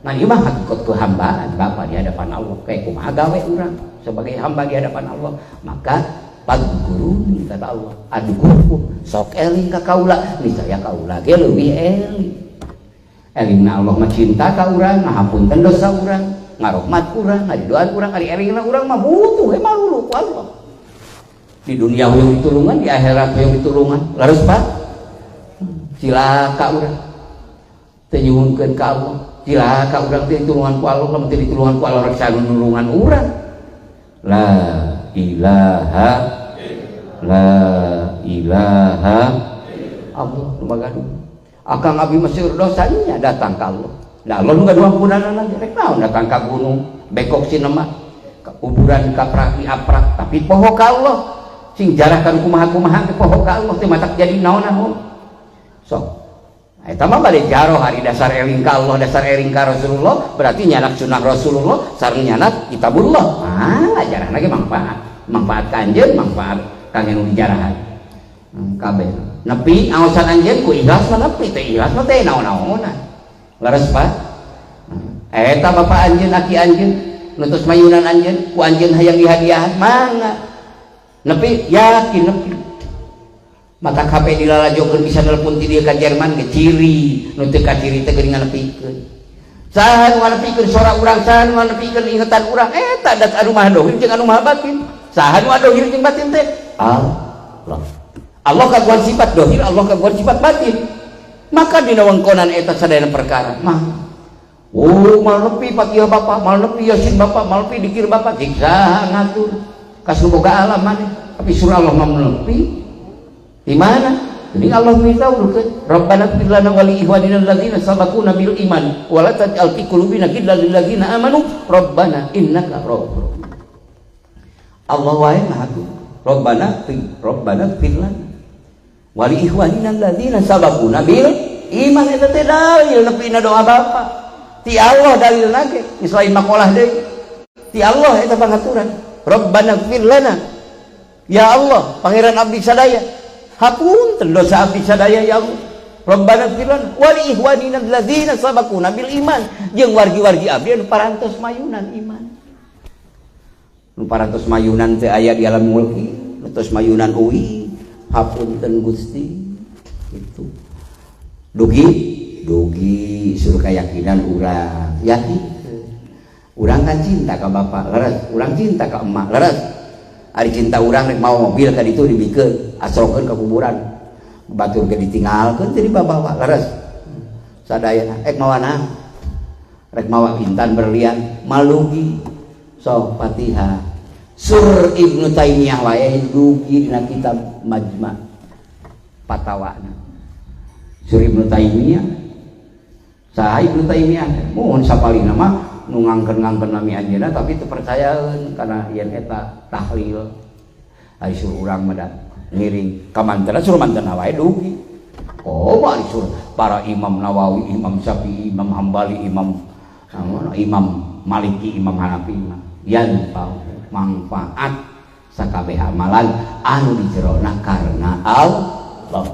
Ngan ieu mah hakikat kehambaan bapak di hadapan Allah, kayak kumaha gawe urang sebagai hamba di hadapan Allah. Maka Padguruni kata Allah, aduhku sok eling ka kaula, niscaya kaula ge leuwih eling. Elingna Allah mah cinta ka urang, ngahapunten dosa urang, ngarahmat urang, ngadidoan urang, ari elingna urang mah butuh malulu ku Allah. Di dunia hoyong ditulungan, di akhirat hoyong ditulungan. Laras Pak, cilaka urang teu nyuhunkeun ka Allah, cilaka urang teu ditulungan ku Allah, lamun teu ditulungan ku Allah rek saeun nulungan urang. La ilaha Allah lumagaduh. Akang abdi mesir dosanya datang ka Allah. Da Allah nu gaduh ampunana lagi rek naon datang ka gunung bekok sinema ka kuburan ka aprak tapi poho ka Allah. Sing jarahkan kumaha-kumaha ke poho ka Allah teh matak jadi naon-naon. Sok eta mah bade jaroh hari dasar eling ka Allah, dasar eling ka Rasulullah, berarti nyanak sunnah Rasulullah sareng nyanak kitabullah. Ajarahna ge manfaat kanjeun, manfaat kangen dijarahan. Kabeh nepi aosan anjeun ku ikhlas mah nepi, teh ikhlas mah teh naon-naonan. Laras Pak. Eta bapak anjeun, aki anjeun, nutus mayunan anjeun, ku anjeun hayang dihadiahan, mangga. Nepi yakin nepi. Maka KP dilalajokeun bisa nelpon ti dieu ka Jerman ge ciri, nu teu ka ciri teh geuning nganepikeun. Saha nu nganepikeun sora urang, saha nu nganepikeun ingetan urang, eta dat anu maha dohir jeung anu maha batin. Saha nu dohir jeung batin teh? Allah. Allah kagungan sifat dohir, Allah kagungan sifat batin. Maka dina wengkonan eta sadayana perkara mah. Oh, mal nepi Fatihah Bapak, mal nepi Yasin Bapak, mal nepi dikir Bapak, jika ngatur kas nu boga alam maneh. Tapi surah Allah mah nepi. Di mana? Jadi Allah beritahu kan, Rabbana ighfir lana wa li ikhwanina alladzina sabaquna bil iman wa la taj'al fi qulubina ghillan lil ladzina amanu Rabbana innaka ra'ufur rahim. Allah wae Maha Rabbana ighfir lana wa li ikhwanina alladzina sabaquna bil iman, eta teh dalil nepina doa Bapa. Ti Allah dalilna ge, selain maqalah deui. Ti Allah eta pangaturan. Rabbana ighfir lana. Ya Allah, pangeran abdi sadaya, hapunten dosa abdi sadaya ya Allah. Rabbana ighfir lana wa li ikhwanina alladzina sabaquna bil iman, jeung wargi-wargi abdi anu parantos mayunan iman. Nu parantos mayunan teh aya di alam mulki, parantos mayunan uwi, hapunten Gusti. Itu dugi suruh keyakinan urang, yakin. Urang kan cinta ka Bapak, leres. Urang cinta ka emak, leres. Ari cinta urang rek mau mobil ka ditu dibikeun, asrokeun ka kuburan. Batur ge ditinggalkeun teh dibawa, leres. Sadayana mawana. Rek mawa intan berlian, malugi. Sok Fatihah. Sur Ibnu Taimiyah wae dugi dina kitab Majma' Fatawana. Suri Ibnu Taimiyah saha Ibnu Taimiyah mohon sapalina mah nu ngangkeun nami anjeunna tapi teu percayaeun kana yen eta tahlil ari suruh urang mah ngiring ka mantena suruh mantena wae dugi mah disuruh para Imam Nawawi, Imam Syafi'i, Imam Hambali, Imam Maliki, Imam Hanafi mah yan manfaat sakabeh amalan anu di jerona karena Allah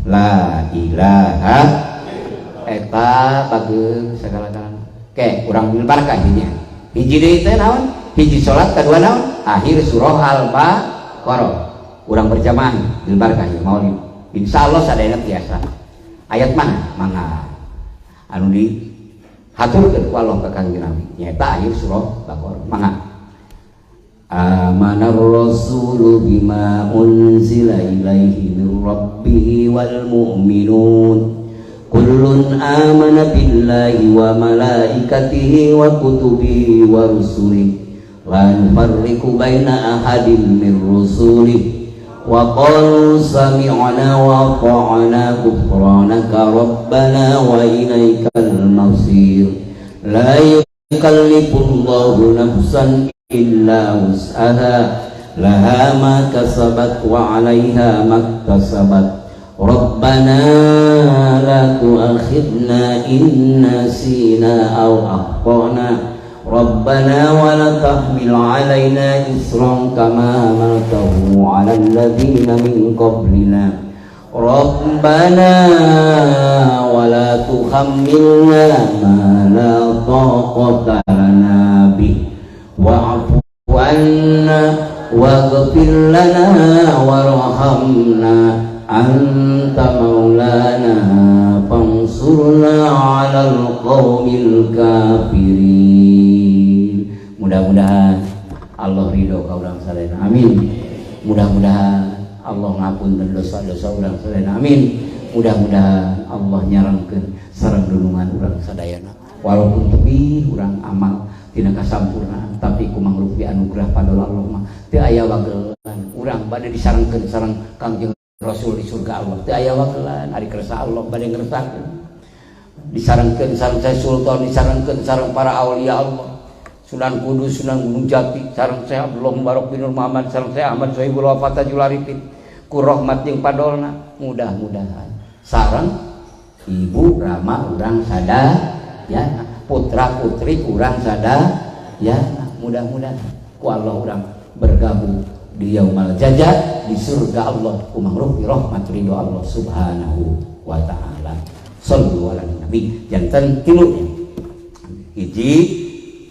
la ilaha eta bageus sagala-galana ke urang bil barakah hiji deui teh naon hiji salat kadua naon akhir surah Al-Baqarah urang berjamaah bil barakah maulid insyaallah sadayana tiasa ayat mana mangga anu di haturkeun ku Allah ka Kangjeng Nabi nyaeta akhir surah Baqarah mangga Amanar Rasulu bima unzila ilaihi min rabbih wal mu'minun kullun amana billahi wa malaikatihi wa kutubihi wa rusulihi la nufarriqu baina ahadin min rusulihi wa qalu sami'na wa ata'na ghufranaka rabbana wa ilaikal masir la yukallifullahu nafsan illa wus'aha laha ma kasabat wa 'alaiha maktasabat rabbana la tu'akhidna in nasina aw akhtana rabbana wa la tahmil 'alaina isran kama hamaltahu 'alal ladzina min qablina rabbana wa la tuhammilna ma la taqata lana bih wa'fu 'anna waghfir lana warhamna anta maulana fansurna 'alal qaumil kafirin. Mudah-mudahan Allah ridho ka urang sadayana amin. Mudah-mudahan Allah ngapunten dosa-dosa urang sadayana amin. Mudah-mudahan Allah nyarengkeun sareng dunungan urang sadayana walaupun tebih urang amal tina kasampurnaan tapi ku mangrupi anugerah padol Allah mah teu aya wagelan urang bade disarengkeun sareng Kangjeng Rasul di surga Allah teu aya wagelan ari kersa Allah bade ngresahkeun disarengkeun sareng Syekh Sultan disarengkeun sareng para aulia Allah Sunan Kudus Sunan Gunung Jati sareng Syekh Abdullah Mubarak bin Nur Muhammad sareng Syekh Ahmad Sohibul Wafat Tajul Arifin ku rahmat jeung padolna mudah-mudahan sareng ibu Rama urang sadaya putra putri kurang sadar ya mudah-mudahan ku Allah urang bergabung di yaumul jazaa di surga Allah ku mangrupi rahmat ridho Allah subhanahu wa ta'ala sallu ala nabi janten tilunya hiji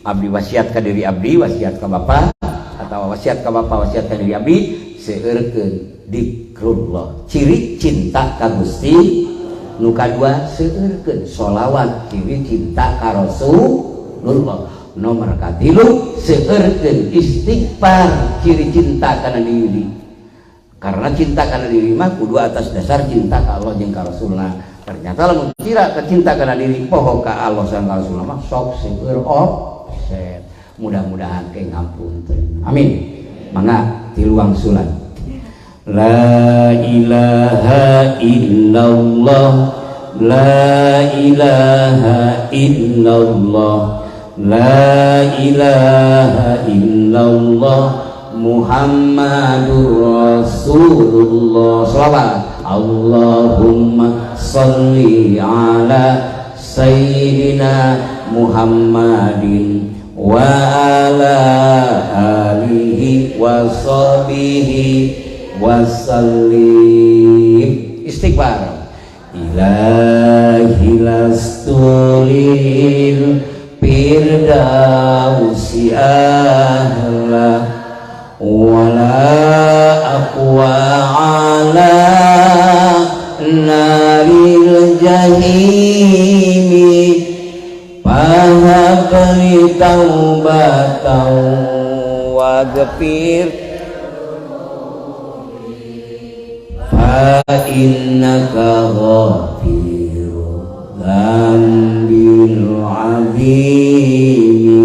abdi wasiat ka diri abdi wasiat ka bapa atau wasiat ka bapa wasiat ka diri abdi seueurkeun zikrullah ciri cinta ka Gusti nu kadua seueurkeun sholawat ciri cinta ka Rasulullah nomor katilu seueurkeun istighfar ciri cinta kana diri karena cinta kana diri mah kudu atas dasar cinta ka Allah jeung ka Rasulna ternyata lamun kira ka cinta kana diri poho ka Allah sareng ka Rasulna mah sok seueur offset mudah-mudahan ke ngampunten amin mangga tiluang sulan La ilaha illallah La ilaha illallah La ilaha illallah Muhammadur Rasulullah Salawat Allahumma salli ala Sayyidina Muhammadin wa ala alihi wa sahbihi wasallim istighfar ilahi lastulil firdausi ahla wala aqwa ala naril jahimi fahabli taubatan wa ghafir innaka ghafirul dzambil azim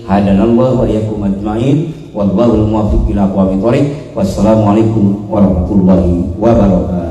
hadanallahu wa iyyakum ajmain wallahul muwaffiq ila aqwamit thoriq wassalamu alaikum warahmatullahi wabarakatuh.